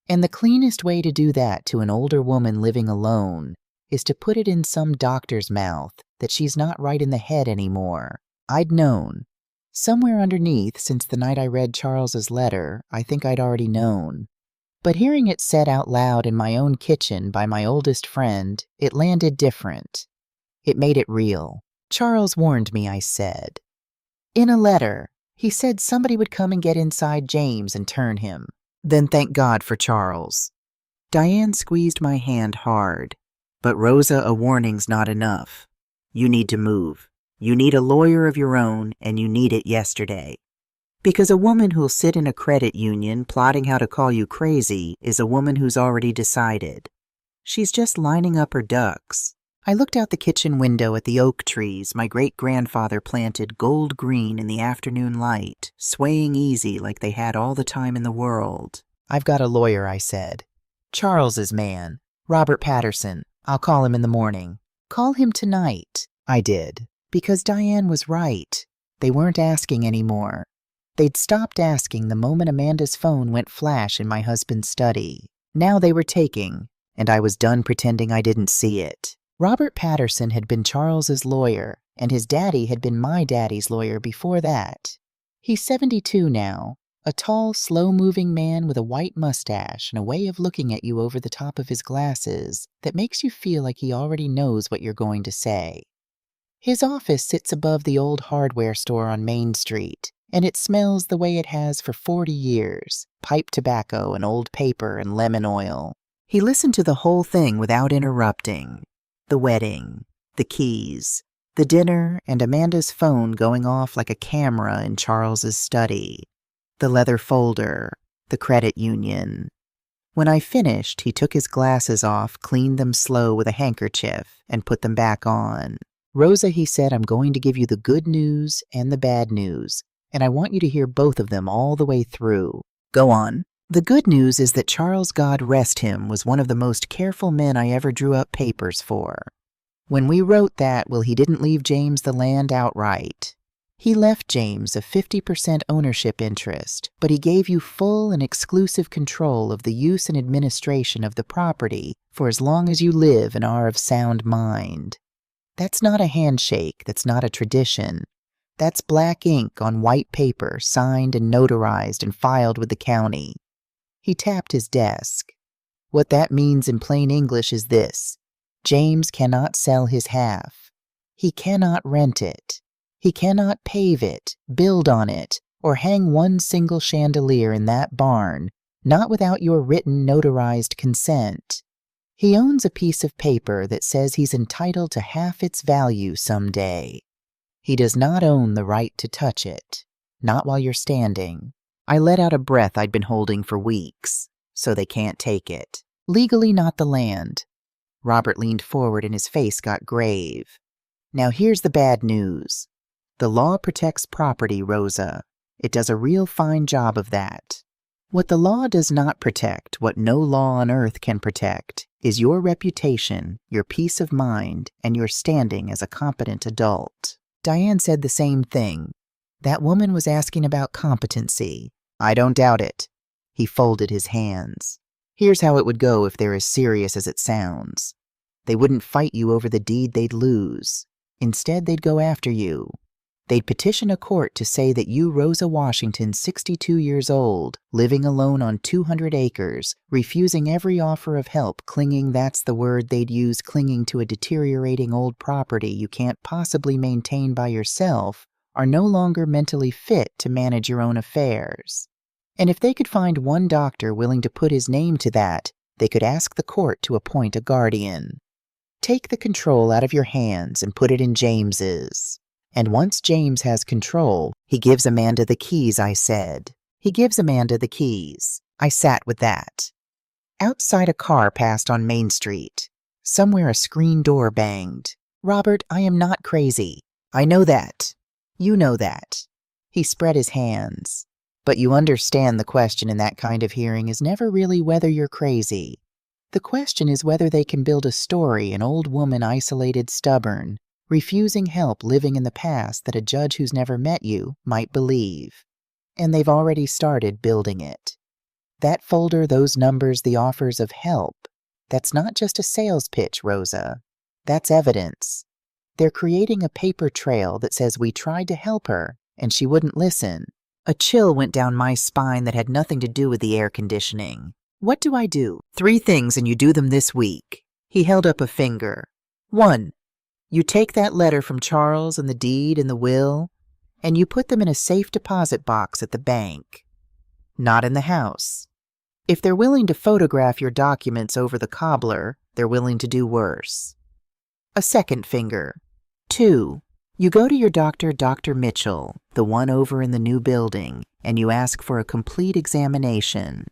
And the cleanest way to do that to an older woman living alone is to put it in some doctor's mouth that she's not right in the head anymore. I'd known. Somewhere underneath, since the night I read Charles's letter, I think I'd already known. But hearing it said out loud in my own kitchen by my oldest friend, it landed different. It made it real. Charles warned me, I said. In a letter, he said somebody would come and get inside James and turn him. Then thank God for Charles. Diane squeezed my hand hard. But Rosa, a warning's not enough. You need to move. You need a lawyer of your own, and you need it yesterday. Because a woman who'll sit in a credit union plotting how to call you crazy is a woman who's already decided. She's just lining up her ducks. I looked out the kitchen window at the oak trees my great-grandfather planted gold green in the afternoon light, swaying easy like they had all the time in the world. "I've got a lawyer," I said. "Charles's man, Robert Patterson. I'll call him in the morning." "Call him tonight." I did, because Diane was right. They weren't asking anymore. They'd stopped asking the moment Amanda's phone went flash in my husband's study. Now they were taking, and I was done pretending I didn't see it. Robert Patterson had been Charles's lawyer, and his daddy had been my daddy's lawyer before that. He's 72 now, a tall, slow-moving man with a white mustache and a way of looking at you over the top of his glasses that makes you feel like he already knows what you're going to say. His office sits above the old hardware store on Main Street, and it smells the way it has for 40 years, pipe tobacco and old paper and lemon oil. He listened to the whole thing without interrupting. The wedding, the keys, the dinner, and Amanda's phone going off like a camera in Charles's study. The leather folder, the credit union. When I finished, he took his glasses off, cleaned them slow with a handkerchief, and put them back on. "Rosa," he said, "I'm going to give you the good news and the bad news, and I want you to hear both of them all the way through." "Go on." "The good news is that Charles, God rest him, was one of the most careful men I ever drew up papers for. When we wrote that, well, he didn't leave James the land outright. He left James a 50% ownership interest, but he gave you full and exclusive control of the use and administration of the property for as long as you live and are of sound mind. That's not a handshake, that's not a tradition. That's black ink on white paper, signed and notarized and filed with the county." He tapped his desk. "What that means in plain English is this: James cannot sell his half. He cannot rent it. He cannot pave it, build on it, or hang one single chandelier in that barn, not without your written notarized consent. He owns a piece of paper that says he's entitled to half its value someday. He does not own the right to touch it, not while you're standing." I let out a breath I'd been holding for weeks. "So they can't take it. Legally, not the land." Robert leaned forward and his face got grave. "Now here's the bad news. The law protects property, Rosa. It does a real fine job of that. What the law does not protect, what no law on earth can protect, is your reputation, your peace of mind, and your standing as a competent adult." Diane said the same thing. That woman was asking about competency. "I don't doubt it." He folded his hands. "Here's how it would go if they're as serious as it sounds. They wouldn't fight you over the deed they'd lose. Instead, they'd go after you. They'd petition a court to say that you, Rosa Washington, 62 years old, living alone on 200 acres, refusing every offer of help, that's the word they'd use, clinging to a deteriorating old property you can't possibly maintain by yourself, are no longer mentally fit to manage your own affairs. And if they could find one doctor willing to put his name to that, they could ask the court to appoint a guardian. Take the control out of your hands and put it in James's. And once James has control, he gives Amanda the keys," I said. "He gives Amanda the keys." I sat with that. Outside, a car passed on Main Street. Somewhere a screen door banged. "Robert, I am not crazy. I know that. You know that." He spread his hands. "But you understand the question in that kind of hearing is never really whether you're crazy. The question is whether they can build a story, an old woman isolated, stubborn, refusing help, living in the past that a judge who's never met you might believe. And they've already started building it. That folder, those numbers, the offers of help, that's not just a sales pitch, Rosa. That's evidence. They're creating a paper trail that says we tried to help her, and she wouldn't listen." A chill went down my spine that had nothing to do with the air conditioning. "What do I do?" "3 things, and you do them this week." He held up a finger. 1. You take that letter from Charles and the deed and the will, and you put them in a safe deposit box at the bank. Not in the house. If they're willing to photograph your documents over the cobbler, they're willing to do worse. A second finger. 2. You go to your doctor, Dr. Mitchell, the one over in the new building, and you ask for a complete examination,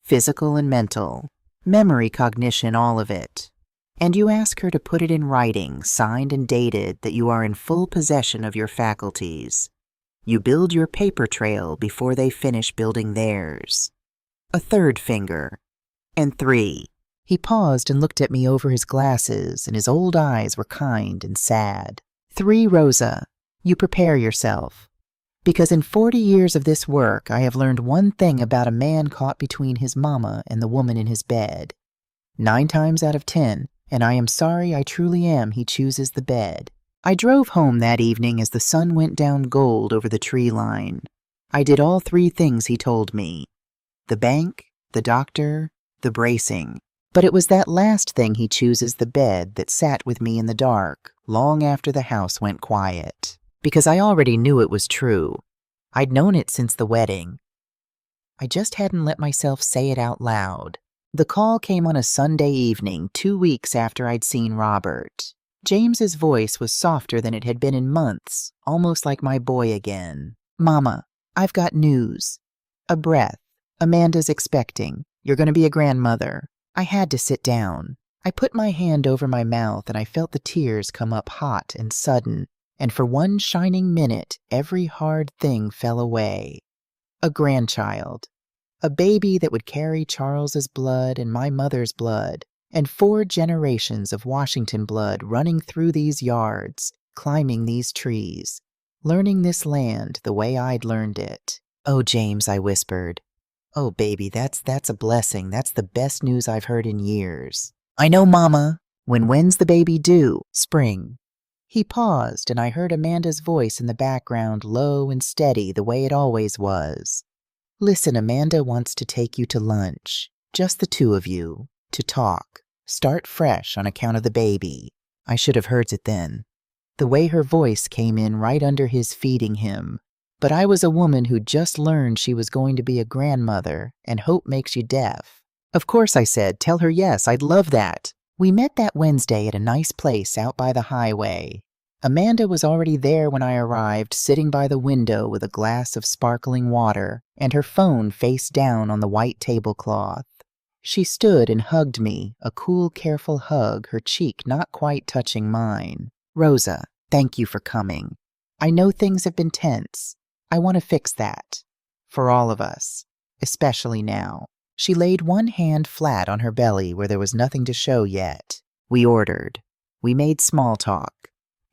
physical and mental, memory, cognition, all of it. And you ask her to put it in writing, signed and dated, that you are in full possession of your faculties. You build your paper trail before they finish building theirs. A third finger. And 3. He paused and looked at me over his glasses, and his old eyes were kind and sad. 3, Rosa, you prepare yourself. Because in 40 years of this work, I have learned one thing about a man caught between his mama and the woman in his bed. 9 times out of 10, and I am sorry, I truly am, he chooses the bed. I drove home that evening as the sun went down gold over the tree line. I did all 3 things he told me. The bank, the doctor, the bracing. But it was that last thing, he chooses the bed, that sat with me in the dark, long after the house went quiet. Because I already knew it was true. I'd known it since the wedding. I just hadn't let myself say it out loud. The call came on a Sunday evening, 2 weeks after I'd seen Robert. James's voice was softer than it had been in months, almost like my boy again. Mama, I've got news. A breath. Amanda's expecting. You're going to be a grandmother. I had to sit down. I put my hand over my mouth and I felt the tears come up hot and sudden, and for one shining minute, every hard thing fell away. A grandchild. A baby that would carry Charles's blood and my mother's blood, and 4 generations of Washington blood running through these yards, climbing these trees, learning this land the way I'd learned it. Oh, James, I whispered. Oh, baby, that's a blessing. That's the best news I've heard in years. I know, Mama. When's the baby due? Spring. He paused, and I heard Amanda's voice in the background, low and steady, the way it always was. Listen, Amanda wants to take you to lunch. Just the 2 of you. To talk. Start fresh on account of the baby. I should have heard it then. The way her voice came in right under his feeding him. But I was a woman who'd just learned she was going to be a grandmother, and hope makes you deaf. Of course, I said. Tell her yes, I'd love that. We met that Wednesday at a nice place out by the highway. Amanda was already there when I arrived, sitting by the window with a glass of sparkling water and her phone face down on the white tablecloth. She stood and hugged me, a cool, careful hug, her cheek not quite touching mine. Rosa, thank you for coming. I know things have been tense. I want to fix that. For all of us. Especially now. She laid one hand flat on her belly where there was nothing to show yet. We ordered. We made small talk.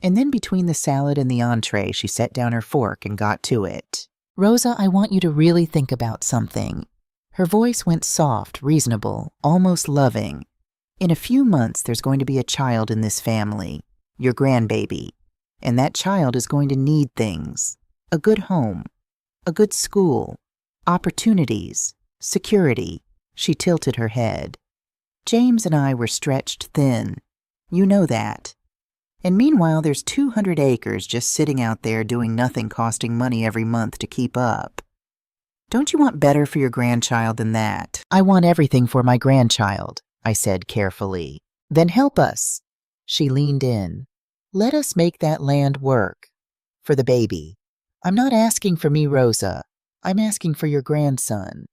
And then between the salad and the entree, she set down her fork and got to it. Rosa, I want you to really think about something. Her voice went soft, reasonable, almost loving. In a few months, there's going to be a child in this family, your grandbaby. And that child is going to need things. A good home, a good school, opportunities, security. She tilted her head. James and I were stretched thin. You know that. And meanwhile, there's 200 acres just sitting out there doing nothing, costing money every month to keep up. Don't you want better for your grandchild than that? I want everything for my grandchild, I said carefully. Then help us. She leaned in. Let us make that land work. For the baby. I'm not asking for me, Rosa. I'm asking for your grandson.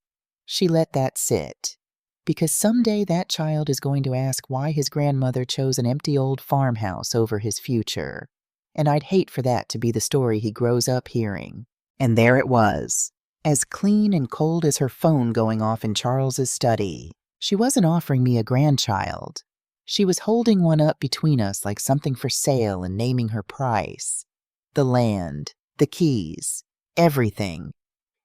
She let that sit. Because someday that child is going to ask why his grandmother chose an empty old farmhouse over his future. And I'd hate for that to be the story he grows up hearing. And there it was. As clean and cold as her phone going off in Charles's study. She wasn't offering me a grandchild. She was holding one up between us like something for sale and naming her price. The land, the keys, everything.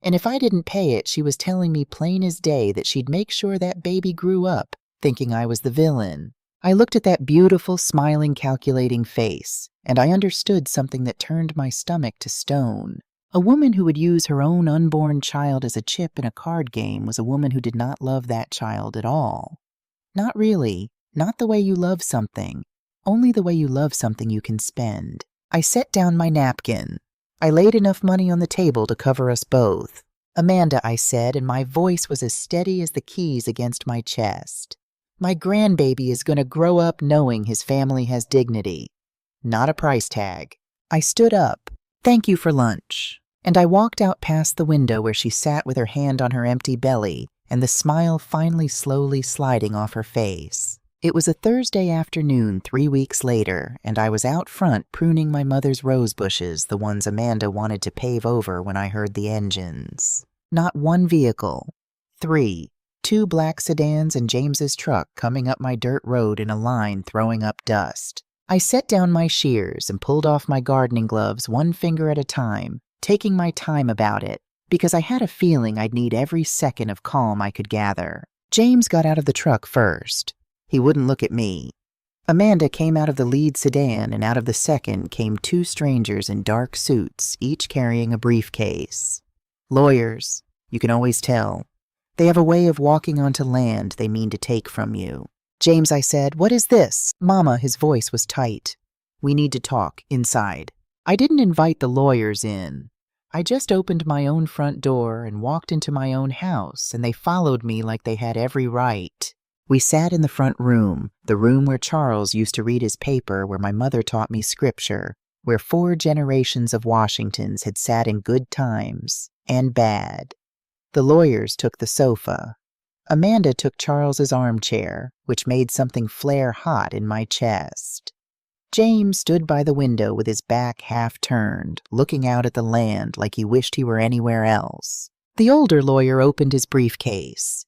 And if I didn't pay it, she was telling me plain as day that she'd make sure that baby grew up, thinking I was the villain. I looked at that beautiful, smiling, calculating face, and I understood something that turned my stomach to stone. A woman who would use her own unborn child as a chip in a card game was a woman who did not love that child at all. Not really. Not the way you love something. Only the way you love something you can spend. I set down my napkin. I laid enough money on the table to cover us both. Amanda, I said, and my voice was as steady as the keys against my chest. My grandbaby is going to grow up knowing his family has dignity. Not a price tag. I stood up. Thank you for lunch. And I walked out past the window where she sat with her hand on her empty belly and the smile finally slowly sliding off her face. It was a Thursday afternoon 3 weeks later, and I was out front pruning my mother's rose bushes, the ones Amanda wanted to pave over, when I heard the engines. Not one vehicle. 3. 2 black sedans and James's truck coming up my dirt road in a line throwing up dust. I set down my shears and pulled off my gardening gloves one finger at a time, taking my time about it, because I had a feeling I'd need every second of calm I could gather. James got out of the truck first. He wouldn't look at me. Amanda came out of the lead sedan, and out of the second came 2 strangers in dark suits, each carrying a briefcase. Lawyers, you can always tell. They have a way of walking onto land they mean to take from you. James, I said, what is this? Mama, his voice was tight. We need to talk, inside. I didn't invite the lawyers in. I just opened my own front door and walked into my own house, and they followed me like they had every right. We sat in the front room, the room where Charles used to read his paper, where my mother taught me scripture, where 4 generations of Washingtons had sat in good times and bad. The lawyers took the sofa. Amanda took Charles's armchair, which made something flare hot in my chest. James stood by the window with his back half turned, looking out at the land like he wished he were anywhere else. The older lawyer opened his briefcase.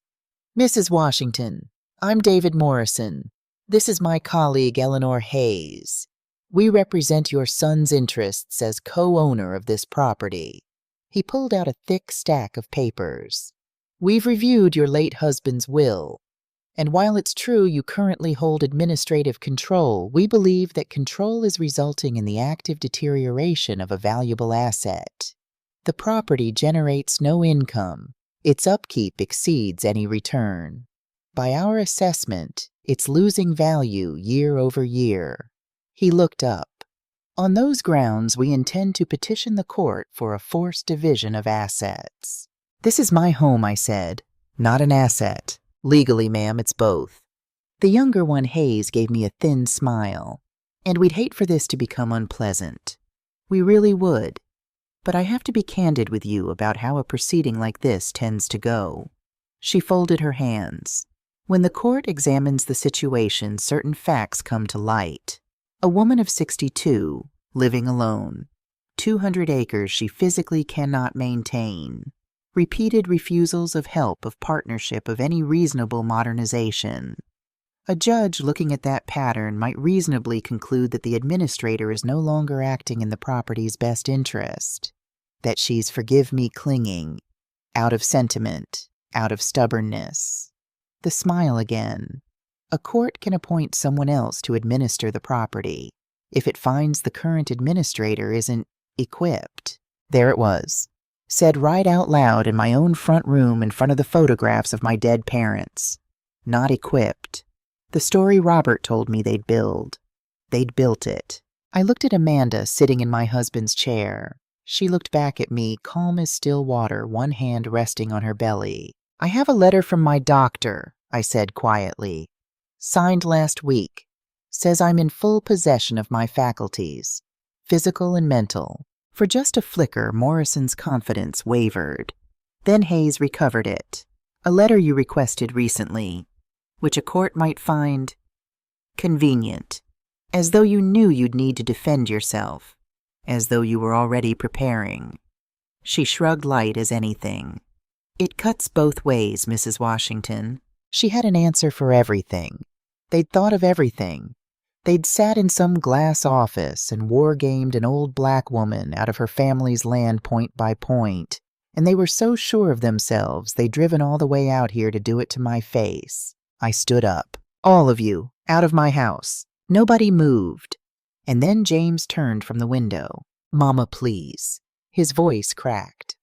Mrs. Washington, I'm David Morrison. This is my colleague Eleanor Hayes. We represent your son's interests as co-owner of this property. He pulled out a thick stack of papers. We've reviewed your late husband's will, and while it's true you currently hold administrative control, we believe that control is resulting in the active deterioration of a valuable asset. The property generates no income. Its upkeep exceeds any return. By our assessment, it's losing value year over year. He looked up. On those grounds, we intend to petition the court for a forced division of assets. This is my home, I said, not an asset. Legally, ma'am, it's both. The younger one, Hayes, gave me a thin smile. And we'd hate for this to become unpleasant. We really would. But I have to be candid with you about how a proceeding like this tends to go. She folded her hands. When the court examines the situation, certain facts come to light. A woman of 62, living alone. 200 acres she physically cannot maintain. Repeated refusals of help, of partnership, of any reasonable modernization. A judge looking at that pattern might reasonably conclude that the administrator is no longer acting in the property's best interest. That she's, forgive me, clinging, out of sentiment, out of stubbornness. The smile again. A court can appoint someone else to administer the property if it finds the current administrator isn't equipped. There it was, said right out loud in my own front room in front of the photographs of my dead parents. Not equipped. The story Robert told me they'd build. They'd built it. I looked at Amanda sitting in my husband's chair. She looked back at me, calm as still water, one hand resting on her belly. I have a letter from my doctor, I said quietly. Signed last week. Says I'm in full possession of my faculties, physical and mental. For just a flicker, Morrison's confidence wavered. Then Hayes recovered it. A letter you requested recently, which a court might find convenient, as though you knew you'd need to defend yourself, as though you were already preparing. She shrugged light as anything. It cuts both ways, Mrs. Washington. She had an answer for everything. They'd thought of everything. They'd sat in some glass office and war-gamed an old black woman out of her family's land point by point, and they were so sure of themselves they'd driven all the way out here to do it to my face. I stood up. All of you, out of my house. Nobody moved. And then James turned from the window. Mama, please. His voice cracked.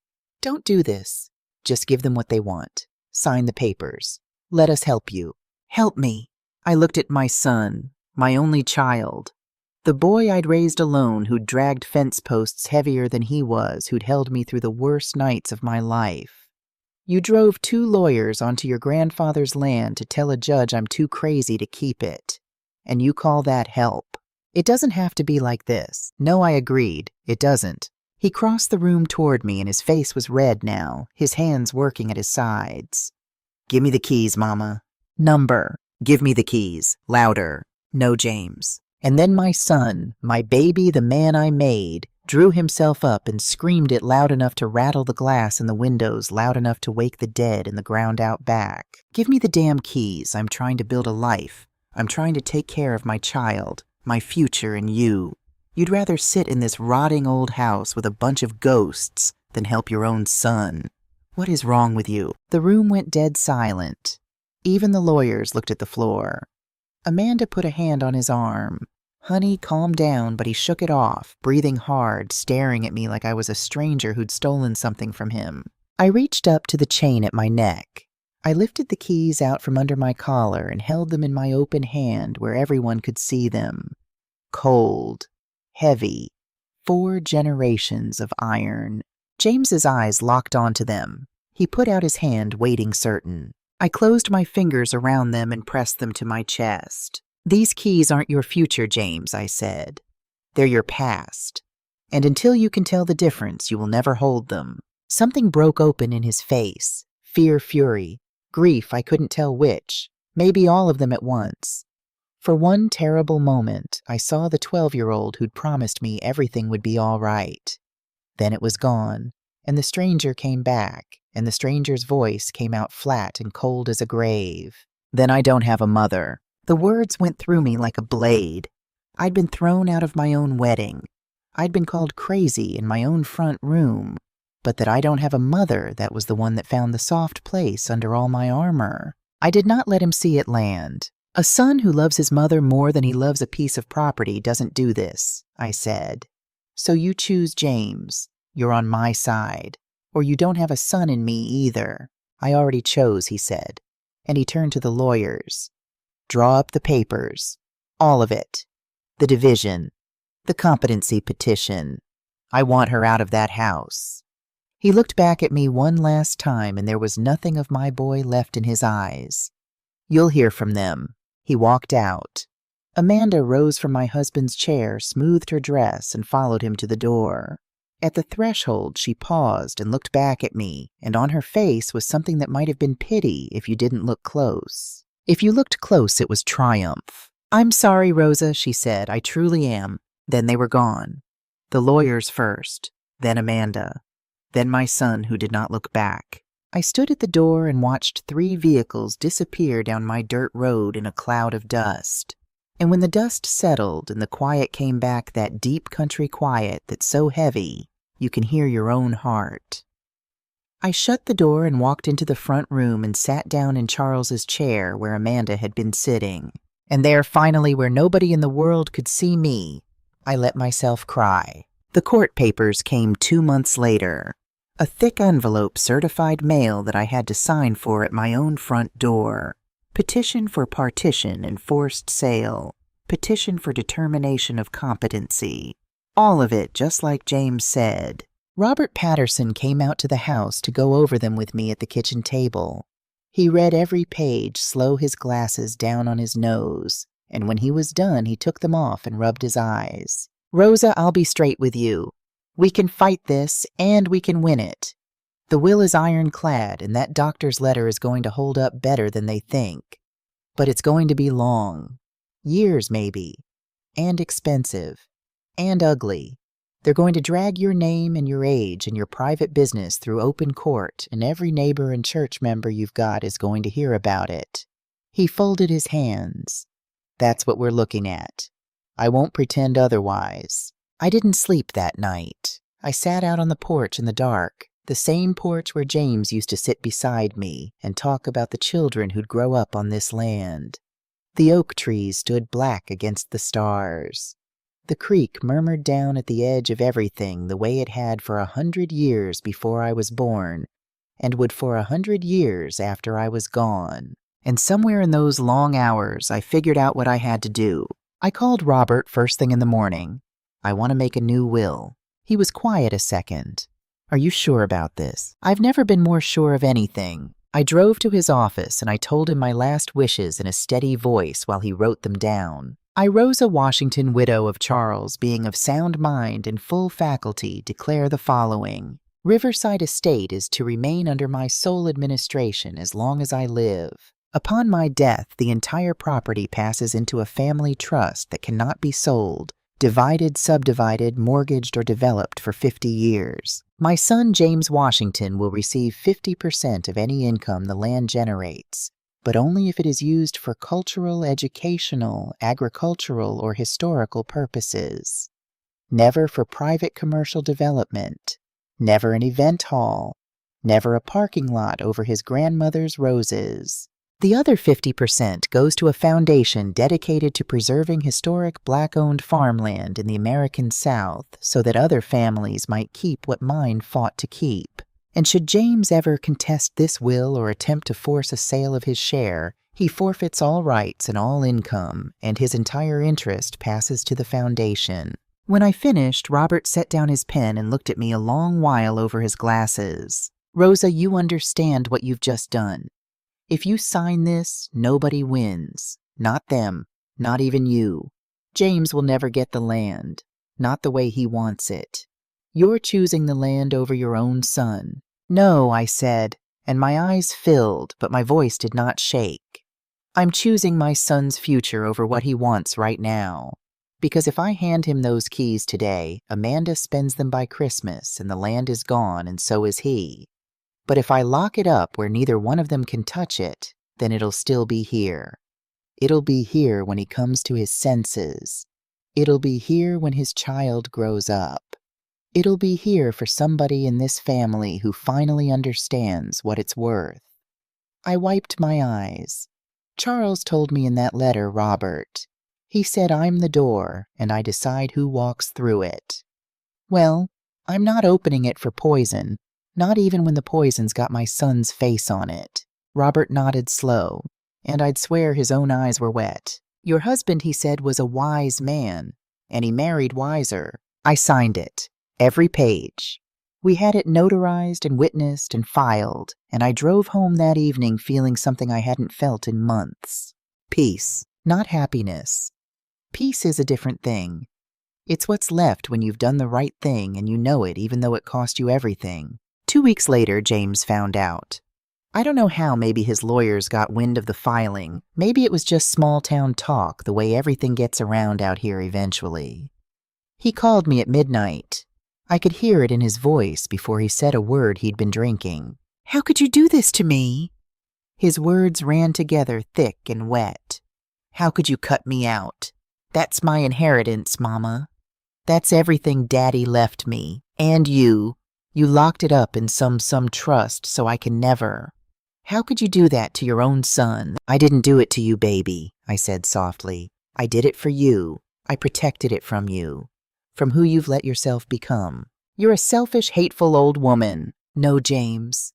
Don't do this. Just give them what they want. Sign the papers. Let us help you. Help me. I looked at my son, my only child. The boy I'd raised alone, who'd dragged fence posts heavier than he was, who'd held me through the worst nights of my life. You drove 2 lawyers onto your grandfather's land to tell a judge I'm too crazy to keep it. And you call that help. It doesn't have to be like this. No, I agreed. It doesn't. He crossed the room toward me and his face was red now, his hands working at his sides. "Give me the keys, Mama." "Number." "Give me the keys." Louder. "No, James." And then my son, my baby, the man I made, drew himself up and screamed it loud enough to rattle the glass in the windows, loud enough to wake the dead in the ground out back. "Give me the damn keys. I'm trying to build a life. I'm trying to take care of my child, my future, and you. You'd rather sit in this rotting old house with a bunch of ghosts than help your own son. What is wrong with you?" The room went dead silent. Even the lawyers looked at the floor. Amanda put a hand on his arm. "Honey, calm down," but he shook it off, breathing hard, staring at me like I was a stranger who'd stolen something from him. I reached up to the chain at my neck. I lifted the keys out from under my collar and held them in my open hand where everyone could see them. Cold. Heavy. 4 generations of iron. James's eyes locked onto them. He put out his hand, waiting certain. I closed my fingers around them and pressed them to my chest. "These keys aren't your future, James," I said. "They're your past. And until you can tell the difference, you will never hold them." Something broke open in his face. Fear, fury, grief, I couldn't tell which. Maybe all of them at once. For one terrible moment, I saw the 12-year-old who'd promised me everything would be all right. Then it was gone, and the stranger came back, and the stranger's voice came out flat and cold as a grave. "Then I don't have a mother." The words went through me like a blade. I'd been thrown out of my own wedding. I'd been called crazy in my own front room. But that I don't have a mother, that was the one that found the soft place under all my armor. I did not let him see it land. "A son who loves his mother more than he loves a piece of property doesn't do this," I said. "So you choose James. You're on my side. Or you don't have a son in me either." "I already chose," he said. And he turned to the lawyers. "Draw up the papers. All of it. The division. The competency petition. I want her out of that house." He looked back at me one last time, and there was nothing of my boy left in his eyes. "You'll hear from them." He walked out. Amanda rose from my husband's chair, smoothed her dress, and followed him to the door. At the threshold, she paused and looked back at me, and on her face was something that might have been pity if you didn't look close. If you looked close, it was triumph. "I'm sorry, Rosa," she said. "I truly am." Then they were gone. The lawyers first, then Amanda, then my son who did not look back. I stood at the door and watched 3 vehicles disappear down my dirt road in a cloud of dust. And when the dust settled and the quiet came back, that deep country quiet that's so heavy, you can hear your own heart. I shut the door and walked into the front room and sat down in Charles's chair where Amanda had been sitting. And there, finally, where nobody in the world could see me, I let myself cry. The court papers came 2 months later. A thick envelope, certified mail that I had to sign for at my own front door. Petition for partition and forced sale. Petition for determination of competency. All of it just like James said. Robert Patterson came out to the house to go over them with me at the kitchen table. He read every page, slow his glasses down on his nose, and when he was done, he took them off and rubbed his eyes. "Rosa, I'll be straight with you. We can fight this, and we can win it. The will is ironclad, and that doctor's letter is going to hold up better than they think. But it's going to be long. Years, maybe. And expensive. And ugly. They're going to drag your name and your age and your private business through open court, and every neighbor and church member you've got is going to hear about it." He folded his hands. "That's what we're looking at. I won't pretend otherwise." I didn't sleep that night. I sat out on the porch in the dark, the same porch where James used to sit beside me and talk about the children who'd grow up on this land. The oak trees stood black against the stars. The creek murmured down at the edge of everything the way it had for 100 years before I was born, and would for 100 years after I was gone. And somewhere in those long hours, I figured out what I had to do. I called Robert first thing in the morning. "I want to make a new will." He was quiet a second. "Are you sure about this?" "I've never been more sure of anything." I drove to his office and I told him my last wishes in a steady voice while he wrote them down. I, Rosa Washington, widow of Charles, being of sound mind and full faculty, declare the following. Riverside Estate is to remain under my sole administration as long as I live. Upon my death, the entire property passes into a family trust that cannot be sold, divided, subdivided, mortgaged, or developed for 50 years. My son James Washington will receive 50% of any income the land generates, but only if it is used for cultural, educational, agricultural, or historical purposes. Never for private commercial development. Never an event hall. Never a parking lot over his grandmother's roses. The other 50% goes to a foundation dedicated to preserving historic Black-owned farmland in the American South so that other families might keep what mine fought to keep. And should James ever contest this will or attempt to force a sale of his share, he forfeits all rights and all income, and his entire interest passes to the foundation. When I finished, Robert set down his pen and looked at me a long while over his glasses. Rosa, you understand what you've just done. If you sign this, nobody wins. Not them. Not even you. James will never get the land. Not the way he wants it. You're choosing the land over your own son. No, I said, and my eyes filled, but my voice did not shake. I'm choosing my son's future over what he wants right now. Because if I hand him those keys today, Amanda spends them by Christmas, and the land is gone, and so is he. But if I lock it up where neither one of them can touch it, then it'll still be here. It'll be here when he comes to his senses. It'll be here when his child grows up. It'll be here for somebody in this family who finally understands what it's worth. I wiped my eyes. Charles told me in that letter, Robert. He said I'm the door, and I decide who walks through it. Well, I'm not opening it for poison, not even when the poison's got my son's face on it. Robert nodded slow, and I'd swear his own eyes were wet. Your husband, he said, was a wise man, and he married wiser. I signed it. Every page. We had it notarized and witnessed and filed, and I drove home that evening feeling something I hadn't felt in months. Peace, not happiness. Peace is a different thing. It's what's left when you've done the right thing and you know it even though it cost you everything. 2 weeks later, James found out. I don't know how maybe his lawyers got wind of the filing. Maybe it was just small-town talk, the way everything gets around out here eventually. He called me at midnight. I could hear it in his voice before he said a word he'd been drinking. How could you do this to me? His words ran together thick and wet. How could you cut me out? That's my inheritance, Mama. That's everything Daddy left me. And you. You locked it up in some trust so I can never. How could you do that to your own son? I didn't do it to you, baby, I said softly. I did it for you. I protected it from you. From who you've let yourself become. You're a selfish, hateful old woman. No, James.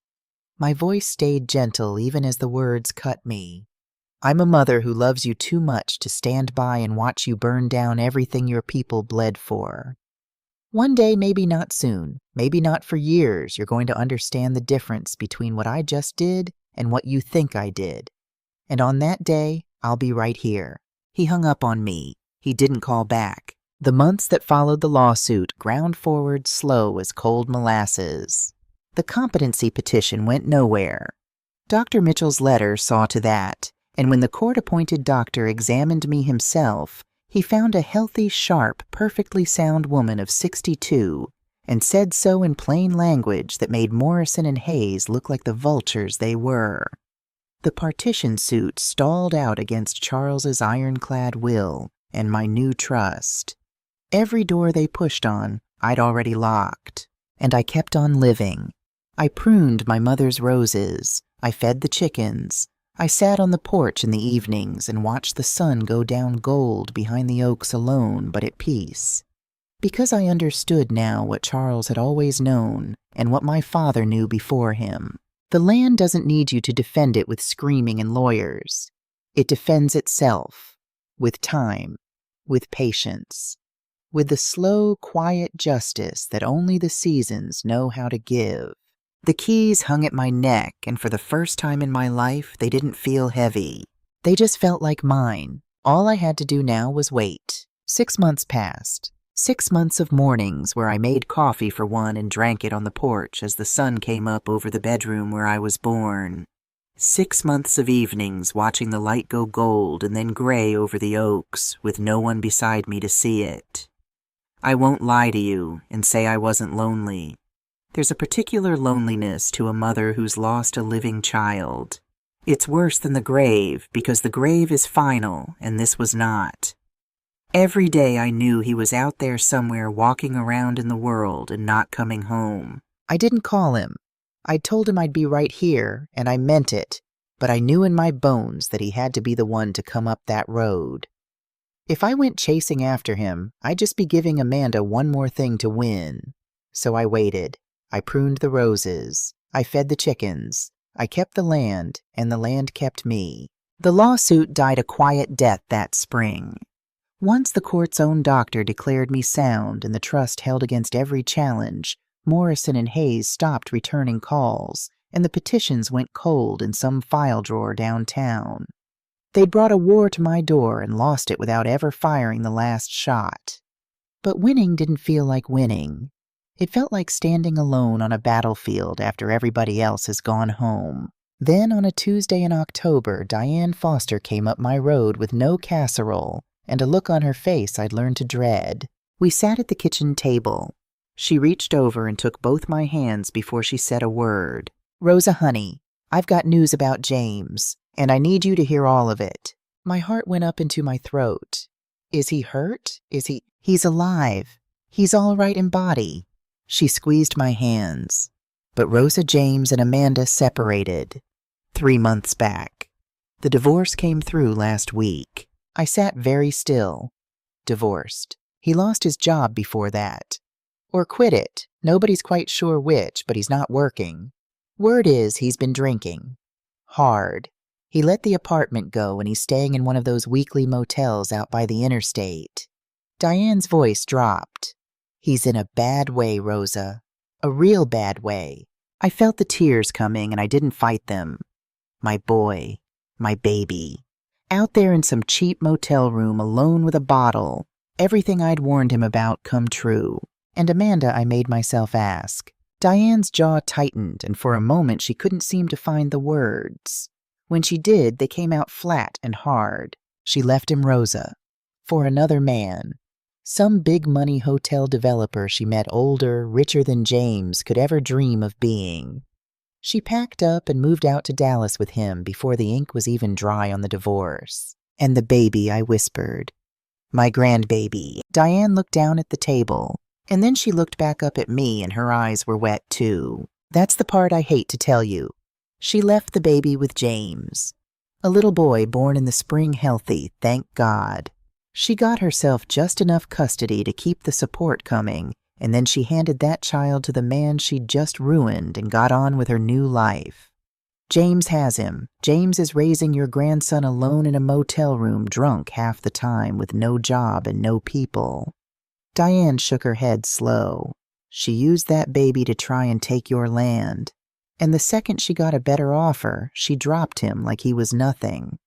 My voice stayed gentle even as the words cut me. I'm a mother who loves you too much to stand by and watch you burn down everything your people bled for. One day, maybe not soon, maybe not for years, you're going to understand the difference between what I just did and what you think I did. And on that day, I'll be right here. He hung up on me. He didn't call back. The months that followed the lawsuit ground forward slow as cold molasses. The competency petition went nowhere. Dr. Mitchell's letter saw to that, and when the court-appointed doctor examined me himself, he found a healthy, sharp, perfectly sound woman of 62, and said so in plain language that made Morrison and Hayes look like the vultures they were. The partition suit stalled out against Charles's ironclad will and my new trust. Every door they pushed on, I'd already locked, and I kept on living. I pruned my mother's roses. I fed the chickens. I sat on the porch in the evenings and watched the sun go down gold behind the oaks alone but at peace. Because I understood now what Charles had always known and what my father knew before him. The land doesn't need you to defend it with screaming and lawyers. It defends itself, with time, with patience, with the slow, quiet justice that only the seasons know how to give. The keys hung at my neck, and for the first time in my life, they didn't feel heavy. They just felt like mine, All I had to do now was wait. 6 months passed. 6 months of mornings where I made coffee for one and drank it on the porch as the sun came up over the bedroom where I was born. 6 months of evenings watching the light go gold and then gray over the oaks with no one beside me to see it. I won't lie to you and say I wasn't lonely. There's a particular loneliness to a mother who's lost a living child. It's worse than the grave because the grave is final and this was not. Every day I knew he was out there somewhere walking around in the world and not coming home. I didn't call him. I told him I'd be right here, and I meant it, but I knew in my bones that he had to be the one to come up that road. If I went chasing after him, I'd just be giving Amanda one more thing to win. So I waited. I pruned the roses. I fed the chickens. I kept the land, and the land kept me. The lawsuit died a quiet death that spring. Once the court's own doctor declared me sound and the trust held against every challenge, Morrison and Hayes stopped returning calls, and the petitions went cold in some file drawer downtown. They'd brought a war to my door and lost it without ever firing the last shot. But winning didn't feel like winning. It felt like standing alone on a battlefield after everybody else has gone home. Then on a Tuesday in October, Diane Foster came up my road with no casserole and a look on her face I'd learned to dread. We sat at the kitchen table. She reached over and took both my hands before she said a word. "Rosa, honey, I've got news about James, and I need you to hear all of it." My heart went up into my throat. Is he hurt? He's alive. He's all right in body. She squeezed my hands. But Rosa, James, and Amanda separated 3 months back. The divorce came through last week. I sat very still. Divorced. He lost his job before that. Or quit it. Nobody's quite sure which, but he's not working. Word is he's been drinking. Hard. He let the apartment go and he's staying in one of those weekly motels out by the interstate. Diane's voice dropped. He's in a bad way, Rosa. A real bad way. I felt the tears coming and I didn't fight them. My boy. My baby. Out there in some cheap motel room alone with a bottle. Everything I'd warned him about come true. And Amanda, I made myself ask. Diane's jaw tightened, and for a moment she couldn't seem to find the words. When she did, they came out flat and hard. She left him Rosa. For another man. Some big-money hotel developer she met older, richer than James could ever dream of being. She packed up and moved out to Dallas with him before the ink was even dry on the divorce. And the baby, I whispered. My grandbaby. Diane looked down at the table. And then she looked back up at me and her eyes were wet too. That's the part I hate to tell you. She left the baby with James. A little boy born in the spring healthy, thank God. She got herself just enough custody to keep the support coming, and then she handed that child to the man she'd just ruined and got on with her new life. James has him. James is raising your grandson alone in a motel room drunk half the time with no job and no people. Diane shook her head slow. She used that baby to try and take your land. And the second she got a better offer, she dropped him like he was nothing.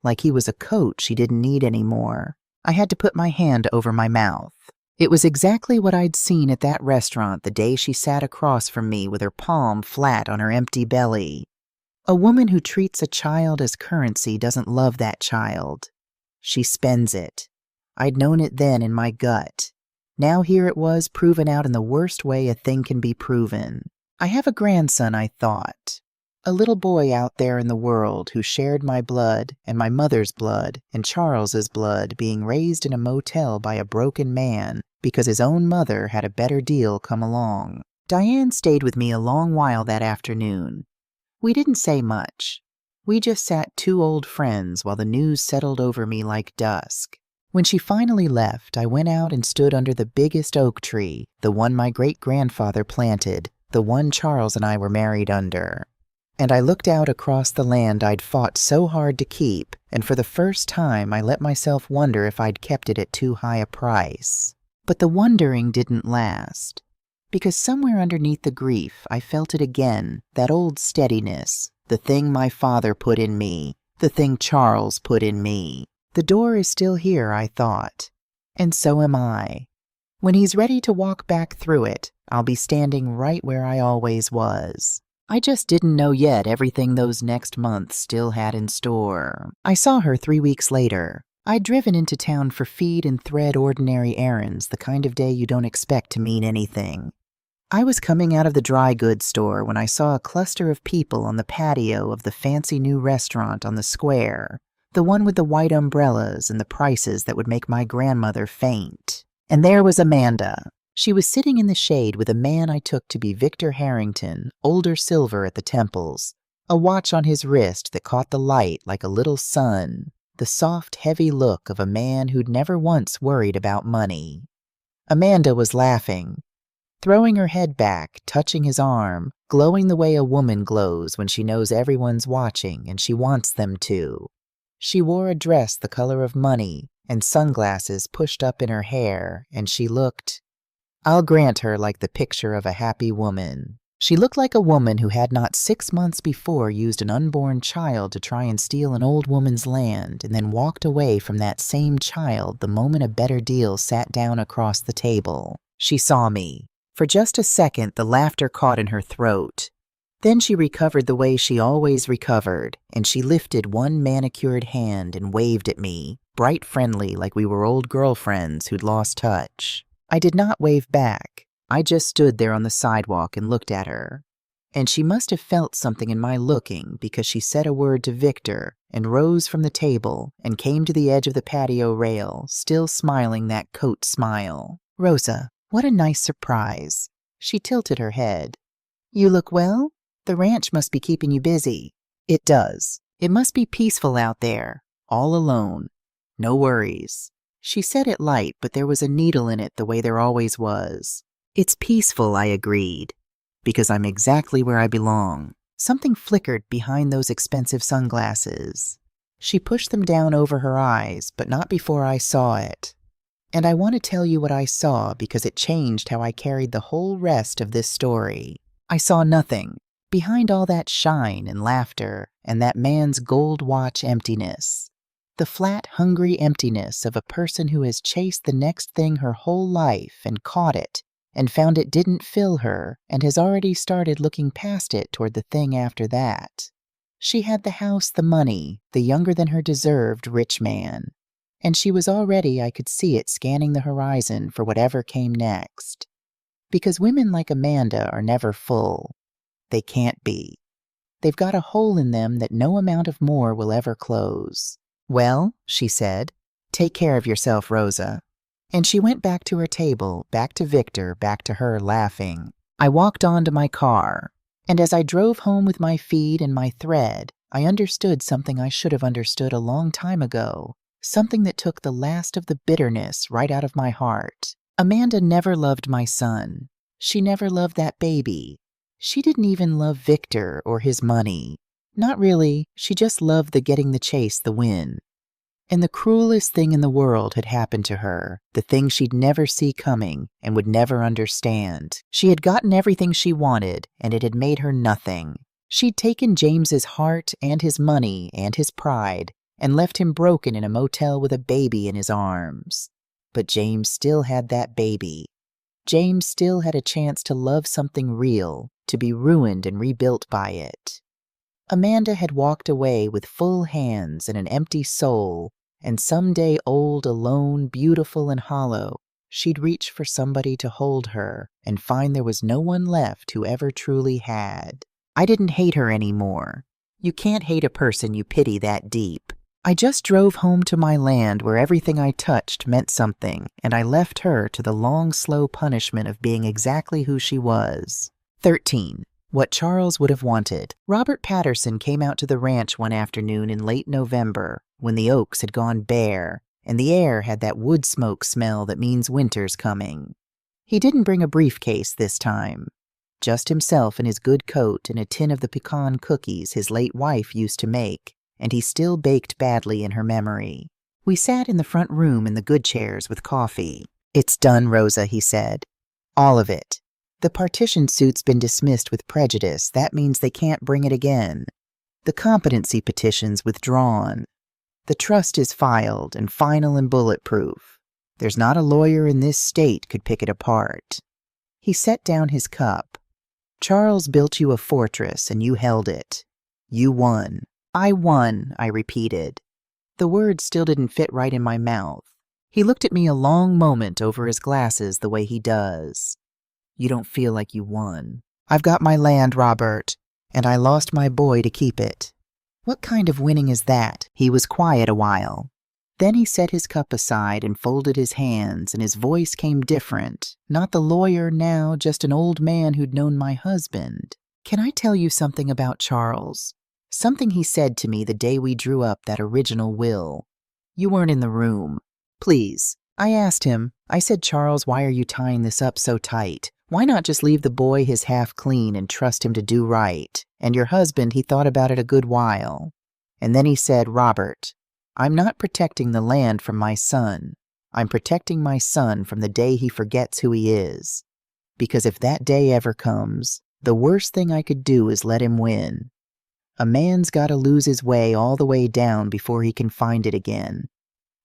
Like he was a coat she didn't need anymore. I had to put my hand over my mouth. It was exactly what I'd seen at that restaurant the day she sat across from me with her palm flat on her empty belly. A woman who treats a child as currency doesn't love that child. She spends it. I'd known it then in my gut. Now here it was proven out in the worst way a thing can be proven. I have a grandson, I thought. A little boy out there in the world who shared my blood and my mother's blood and Charles's blood being raised in a motel by a broken man because his own mother had a better deal come along. Diane stayed with me a long while that afternoon. We didn't say much. We just sat two old friends while the news settled over me like dusk. When she finally left, I went out and stood under the biggest oak tree, the one my great-grandfather planted, the one Charles and I were married under. And I looked out across the land I'd fought so hard to keep, and for the first time I let myself wonder if I'd kept it at too high a price. But the wondering didn't last. Because somewhere underneath the grief I felt it again, that old steadiness, the thing my father put in me, the thing Charles put in me. The door is still here, I thought. And so am I. When he's ready to walk back through it, I'll be standing right where I always was. I just didn't know yet everything those next months still had in store. I saw her 3 weeks later. I'd driven into town for feed and thread ordinary errands, the kind of day you don't expect to mean anything. I was coming out of the dry goods store when I saw a cluster of people on the patio of the fancy new restaurant on the square, the one with the white umbrellas and the prices that would make my grandmother faint. And there was Amanda. She was sitting in the shade with a man I took to be Victor Harrington, older silver at the temples, a watch on his wrist that caught the light like a little sun, the soft, heavy look of a man who'd never once worried about money. Amanda was laughing, throwing her head back, touching his arm, glowing the way a woman glows when she knows everyone's watching and she wants them to. She wore a dress the color of money and sunglasses pushed up in her hair, and she looked, I'll grant her, like the picture of a happy woman. She looked like a woman who had not 6 months before used an unborn child to try and steal an old woman's land and then walked away from that same child the moment a better deal sat down across the table. She saw me. For just a second, the laughter caught in her throat. Then she recovered the way she always recovered, and she lifted one manicured hand and waved at me, bright friendly like we were old girlfriends who'd lost touch. I did not wave back. I just stood there on the sidewalk and looked at her. And she must have felt something in my looking because she said a word to Victor and rose from the table and came to the edge of the patio rail, still smiling that coat smile. Rosa, what a nice surprise. She tilted her head. You look well? The ranch must be keeping you busy. It does. It must be peaceful out there, all alone. No worries. She said it light, but there was a needle in it the way there always was. It's peaceful, I agreed, because I'm exactly where I belong. Something flickered behind those expensive sunglasses. She pushed them down over her eyes, but not before I saw it. And I want to tell you what I saw because it changed how I carried the whole rest of this story. I saw nothing. Behind all that shine and laughter and that man's gold watch emptiness. The flat, hungry emptiness of a person who has chased the next thing her whole life and caught it and found it didn't fill her and has already started looking past it toward the thing after that. She had the house, the money, the younger than her deserved rich man. And she was already, I could see it, scanning the horizon for whatever came next. Because women like Amanda are never full. They can't be. They've got a hole in them that no amount of more will ever close. Well, she said, take care of yourself, Rosa. And she went back to her table, back to Victor, back to her laughing. I walked on to my car, and as I drove home with my feed and my thread, I understood something I should have understood a long time ago, something that took the last of the bitterness right out of my heart. Amanda never loved my son. She never loved that baby. She didn't even love Victor or his money. Not really, she just loved the getting the chase, the win. And the cruelest thing in the world had happened to her, the thing she'd never see coming and would never understand. She had gotten everything she wanted, and it had made her nothing. She'd taken James's heart and his money and his pride and left him broken in a motel with a baby in his arms. But James still had that baby. James still had a chance to love something real, to be ruined and rebuilt by it. Amanda had walked away with full hands and an empty soul, and someday old, alone, beautiful, and hollow, she'd reach for somebody to hold her and find there was no one left who ever truly had. I didn't hate her anymore. You can't hate a person you pity that deep. I just drove home to my land where everything I touched meant something, and I left her to the long, slow punishment of being exactly who she was. 13. What Charles would have wanted. Robert Patterson came out to the ranch one afternoon in late November, when the oaks had gone bare, and the air had that wood smoke smell that means winter's coming. He didn't bring a briefcase this time. Just himself in his good coat and a tin of the pecan cookies his late wife used to make, and he still baked badly in her memory. We sat in the front room in the good chairs with coffee. It's done, Rosa, he said. All of it. The partition suit's been dismissed with prejudice. That means they can't bring it again. The competency petition's withdrawn. The trust is filed and final and bulletproof. There's not a lawyer in this state could pick it apart. He set down his cup. Charles built you a fortress and you held it. You won. I won, I repeated. The words still didn't fit right in my mouth. He looked at me a long moment over his glasses the way he does. You don't feel like you won. I've got my land, Robert, and I lost my boy to keep it. What kind of winning is that? He was quiet a while. Then he set his cup aside and folded his hands, and his voice came different. Not the lawyer now, just an old man who'd known my husband. Can I tell you something about Charles? Something he said to me the day we drew up that original will. You weren't in the room. Please. I asked him. I said, Charles, why are you tying this up so tight? Why not just leave the boy his half clean and trust him to do right? And your husband, he thought about it a good while. And then he said, Robert, I'm not protecting the land from my son. I'm protecting my son from the day he forgets who he is. Because if that day ever comes, the worst thing I could do is let him win. A man's got to lose his way all the way down before he can find it again.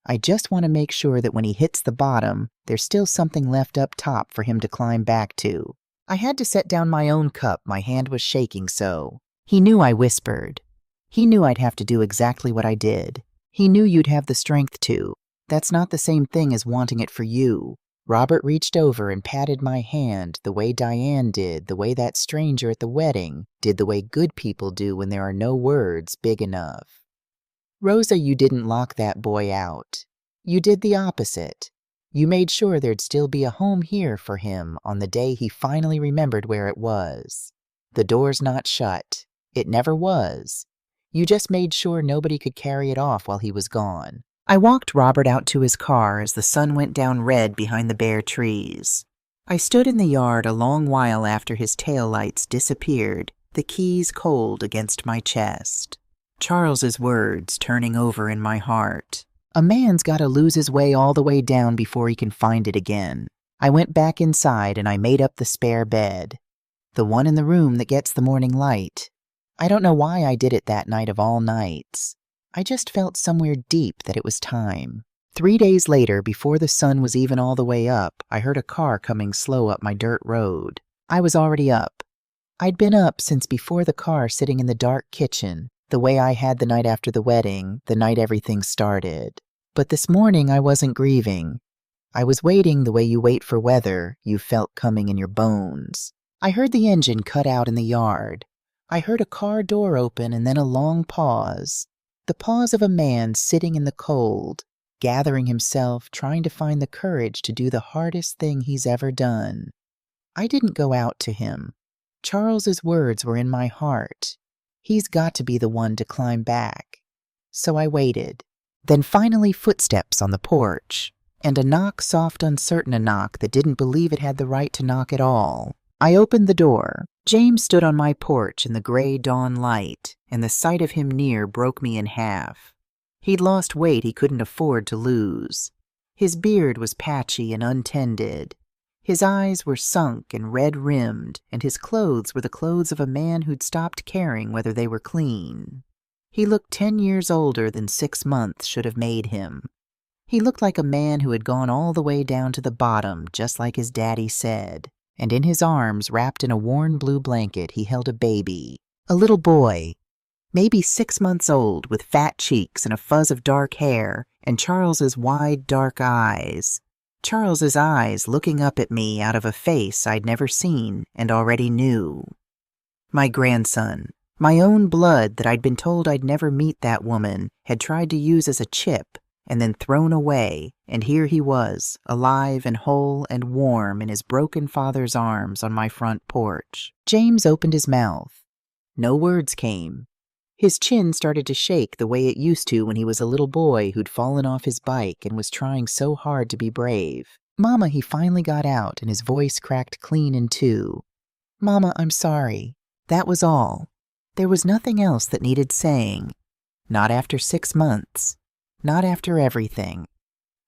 I just want to make sure that when he hits the bottom, there's still something left up top for him to climb back to. I had to set down my own cup. My hand was shaking so. He knew I whispered. He knew I'd have to do exactly what I did. He knew you'd have the strength to. That's not the same thing as wanting it for you. Robert reached over and patted my hand the way Diane did, the way that stranger at the wedding did, the way good people do when there are no words big enough. Rosa, you didn't lock that boy out. You did the opposite. You made sure there'd still be a home here for him on the day he finally remembered where it was. The door's not shut. It never was. You just made sure nobody could carry it off while he was gone. I walked Robert out to his car as the sun went down red behind the bare trees. I stood in the yard a long while after his taillights disappeared, the keys cold against my chest. Charles's words turning over in my heart. A man's got to lose his way all the way down before he can find it again. I went back inside and I made up the spare bed. The one in the room that gets the morning light. I don't know why I did it that night of all nights. I just felt somewhere deep that it was time. 3 days later, before the sun was even all the way up, I heard a car coming slow up my dirt road. I was already up. I'd been up since before the car, sitting in the dark kitchen, the way I had the night after the wedding, the night everything started. But this morning I wasn't grieving. I was waiting the way you wait for weather you felt coming in your bones. I heard the engine cut out in the yard. I heard a car door open and then a long pause. The pause of a man sitting in the cold, gathering himself, trying to find the courage to do the hardest thing he's ever done. I didn't go out to him. Charles's words were in my heart. He's got to be the one to climb back. So I waited. Then finally footsteps on the porch, and a knock, soft, uncertain a knock that didn't believe it had the right to knock at all. I opened the door. James stood on my porch in the gray dawn light, and the sight of him near broke me in half. He'd lost weight he couldn't afford to lose. His beard was patchy and untended. His eyes were sunk and red-rimmed, and his clothes were the clothes of a man who'd stopped caring whether they were clean. He looked 10 years older than 6 months should have made him. He looked like a man who had gone all the way down to the bottom, just like his daddy said. And in his arms, wrapped in a worn blue blanket, he held a baby. A little boy, maybe 6 months old, with fat cheeks and a fuzz of dark hair, and Charles's wide, dark eyes. Charles's eyes looking up at me out of a face I'd never seen and already knew. My grandson, my own blood that I'd been told I'd never meet that woman, had tried to use as a chip and then thrown away, and here he was, alive and whole and warm in his broken father's arms on my front porch. James opened his mouth. No words came. His chin started to shake the way it used to when he was a little boy who'd fallen off his bike and was trying so hard to be brave. Mama, he finally got out, and his voice cracked clean in two. Mama, I'm sorry. That was all. There was nothing else that needed saying. Not after 6 months. Not after everything.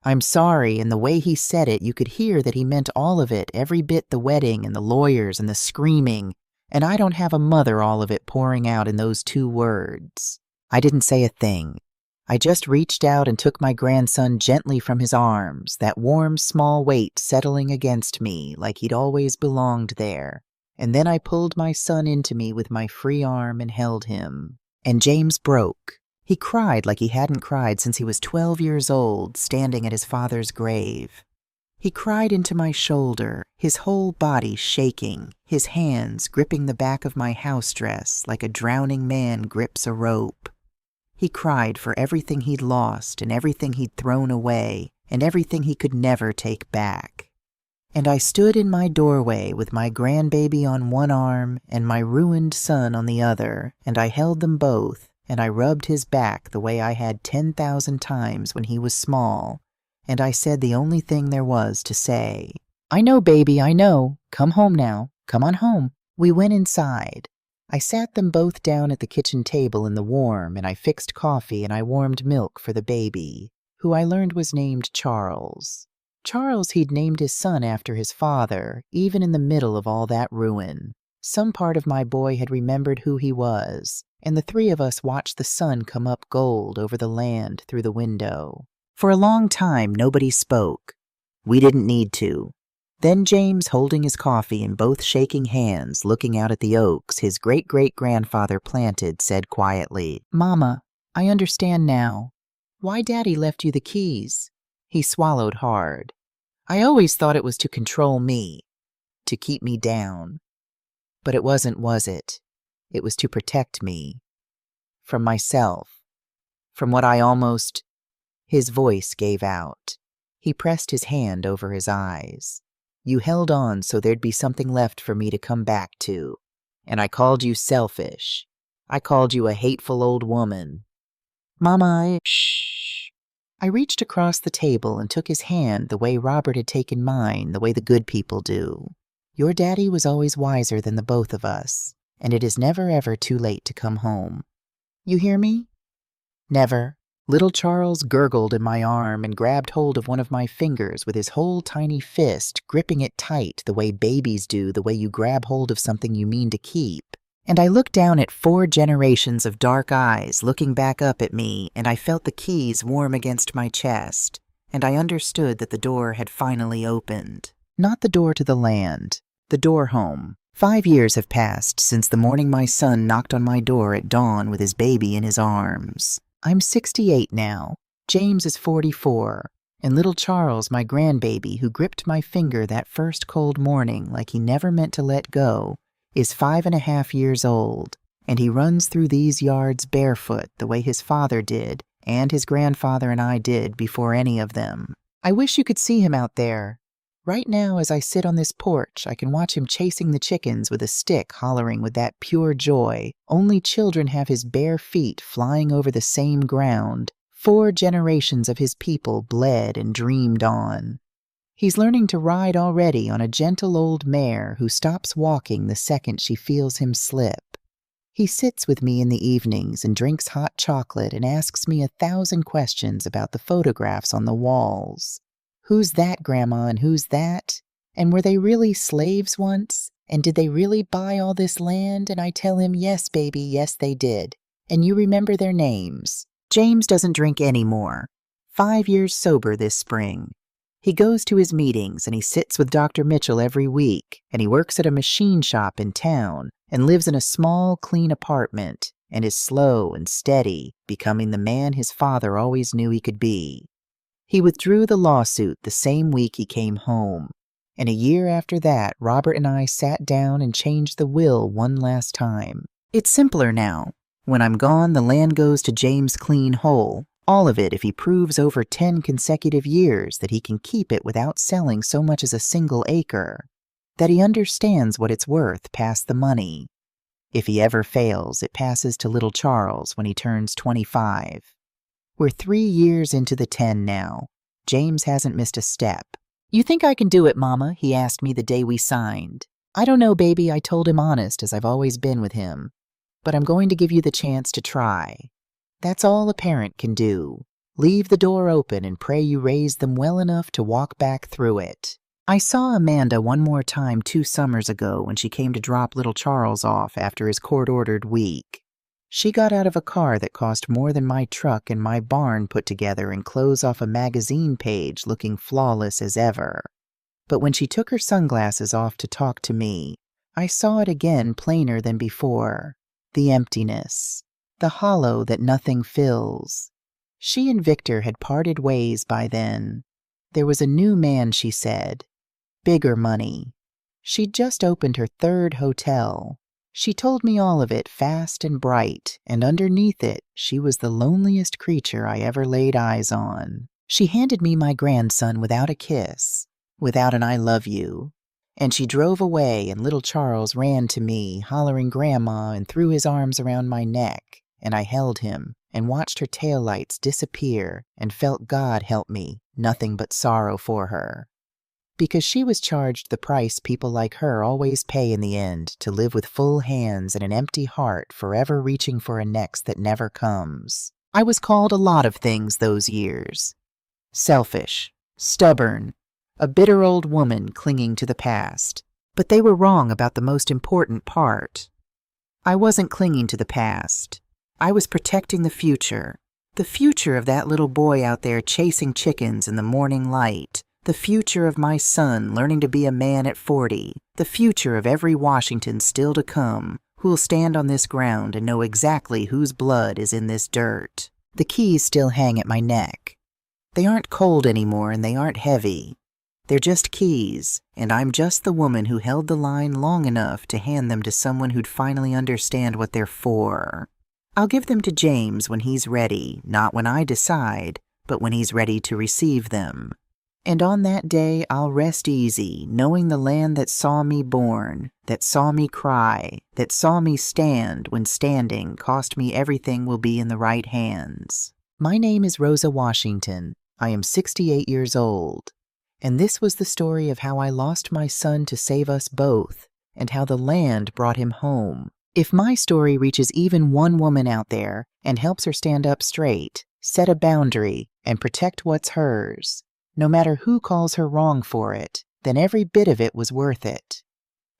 I'm sorry, and the way he said it, you could hear that he meant all of it, every bit, the wedding and the lawyers and the screaming, and I don't have a mother, all of it pouring out in those 2 words. I didn't say a thing. I just reached out and took my grandson gently from his arms, that warm, small weight settling against me like he'd always belonged there. And then I pulled my son into me with my free arm and held him. And James broke. He cried like he hadn't cried since he was 12 years old, standing at his father's grave. He cried into my shoulder, his whole body shaking, his hands gripping the back of my house dress like a drowning man grips a rope. He cried for everything he'd lost and everything he'd thrown away and everything he could never take back. And I stood in my doorway with my grandbaby on one arm and my ruined son on the other, and I held them both, and I rubbed his back the way I had 10,000 times when he was small, and I said the only thing there was to say. "I know, baby, I know. Come home now. Come on home." We went inside. I sat them both down at the kitchen table in the warm, and I fixed coffee and I warmed milk for the baby, who I learned was named Charles. Charles he'd named his son after his father, even in the middle of all that ruin. Some part of my boy had remembered who he was, and the three of us watched the sun come up gold over the land through the window. For a long time, nobody spoke. We didn't need to. Then James, holding his coffee and both shaking hands, looking out at the oaks his great-great-grandfather planted, said quietly, "Mama, I understand now. Why Daddy left you the keys?" He swallowed hard. "I always thought it was to control me, to keep me down. But it wasn't, was it? It was to protect me. From myself. From what I almost—" His voice gave out. He pressed his hand over his eyes. "You held on so there'd be something left for me to come back to. And I called you selfish. I called you a hateful old woman. Mama, shh." I reached across the table and took his hand the way Robert had taken mine, the way the good people do. Your daddy was always wiser than the both of us, and it is never ever too late to come home. You hear me? Never. Little Charles gurgled in my arm and grabbed hold of one of my fingers with his whole tiny fist, gripping it tight the way babies do, the way you grab hold of something you mean to keep. And I looked down at 4 generations of dark eyes looking back up at me, and I felt the keys warm against my chest, and I understood that the door had finally opened. Not the door to the land, the door home. 5 years have passed since the morning my son knocked on my door at dawn with his baby in his arms. I'm 68 now. James is 44, and little Charles, my grandbaby, who gripped my finger that first cold morning like he never meant to let go, is 5.5 years old, and he runs through these yards barefoot the way his father did, and his grandfather and I did before any of them. I wish you could see him out there. Right now, as I sit on this porch, I can watch him chasing the chickens with a stick, hollering with that pure joy. Only children have his bare feet flying over the same ground. 4 generations of his people bled and dreamed on. He's learning to ride already on a gentle old mare who stops walking the second she feels him slip. He sits with me in the evenings and drinks hot chocolate and asks me 1,000 questions about the photographs on the walls. Who's that, Grandma, and who's that? And were they really slaves once? And did they really buy all this land? And I tell him, yes, baby, yes, they did. And you remember their names. James doesn't drink anymore. 5 years sober this spring. He goes to his meetings, and he sits with Dr. Mitchell every week, and he works at a machine shop in town, and lives in a small, clean apartment, and is slow and steady, becoming the man his father always knew he could be. He withdrew the lawsuit the same week he came home, and a year after that, Robert and I sat down and changed the will one last time. It's simpler now. When I'm gone, the land goes to James clean whole, all of it if he proves over 10 consecutive years that he can keep it without selling so much as a single acre, that he understands what it's worth past the money. If he ever fails, it passes to little Charles when he turns 25. We're 3 years into the 10 now. James hasn't missed a step. You think I can do it, Mama? He asked me the day we signed. I don't know, baby, I told him honest, as I've always been with him. But I'm going to give you the chance to try. That's all a parent can do. Leave the door open and pray you raise them well enough to walk back through it. I saw Amanda one more time 2 summers ago when she came to drop little Charles off after his court-ordered week. She got out of a car that cost more than my truck and my barn put together and clothes off a magazine page looking flawless as ever. But when she took her sunglasses off to talk to me, I saw it again plainer than before. The emptiness. The hollow that nothing fills. She and Victor had parted ways by then. There was a new man, she said. Bigger money. She'd just opened her 3rd hotel. She told me all of it fast and bright, and underneath it, she was the loneliest creature I ever laid eyes on. She handed me my grandson without a kiss, without an I love you. And she drove away, and little Charles ran to me, hollering Grandma, and threw his arms around my neck, and I held him, and watched her taillights disappear, and felt God help me, nothing but sorrow for her. Because she was charged the price people like her always pay in the end, to live with full hands and an empty heart, forever reaching for a next that never comes. I was called a lot of things those years. Selfish, stubborn, a bitter old woman clinging to the past. But they were wrong about the most important part. I wasn't clinging to the past. I was protecting the future of that little boy out there chasing chickens in the morning light, the future of my son learning to be a man at 40, the future of every Washington still to come, who'll stand on this ground and know exactly whose blood is in this dirt. The keys still hang at my neck. They aren't cold anymore and they aren't heavy. They're just keys, and I'm just the woman who held the line long enough to hand them to someone who'd finally understand what they're for. I'll give them to James when he's ready, not when I decide, but when he's ready to receive them. And on that day I'll rest easy, knowing the land that saw me born, that saw me cry, that saw me stand when standing cost me everything will be in the right hands. My name is Rosa Washington. I am 68 years old. And this was the story of how I lost my son to save us both, and how the land brought him home. If my story reaches even one woman out there and helps her stand up straight, set a boundary, and protect what's hers, no matter who calls her wrong for it, then every bit of it was worth it.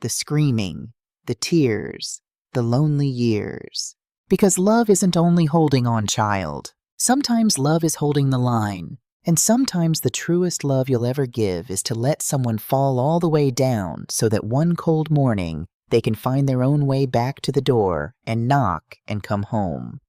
The screaming, the tears, the lonely years. Because love isn't only holding on, child. Sometimes love is holding the line. And sometimes the truest love you'll ever give is to let someone fall all the way down so that one cold morning they can find their own way back to the door and knock and come home.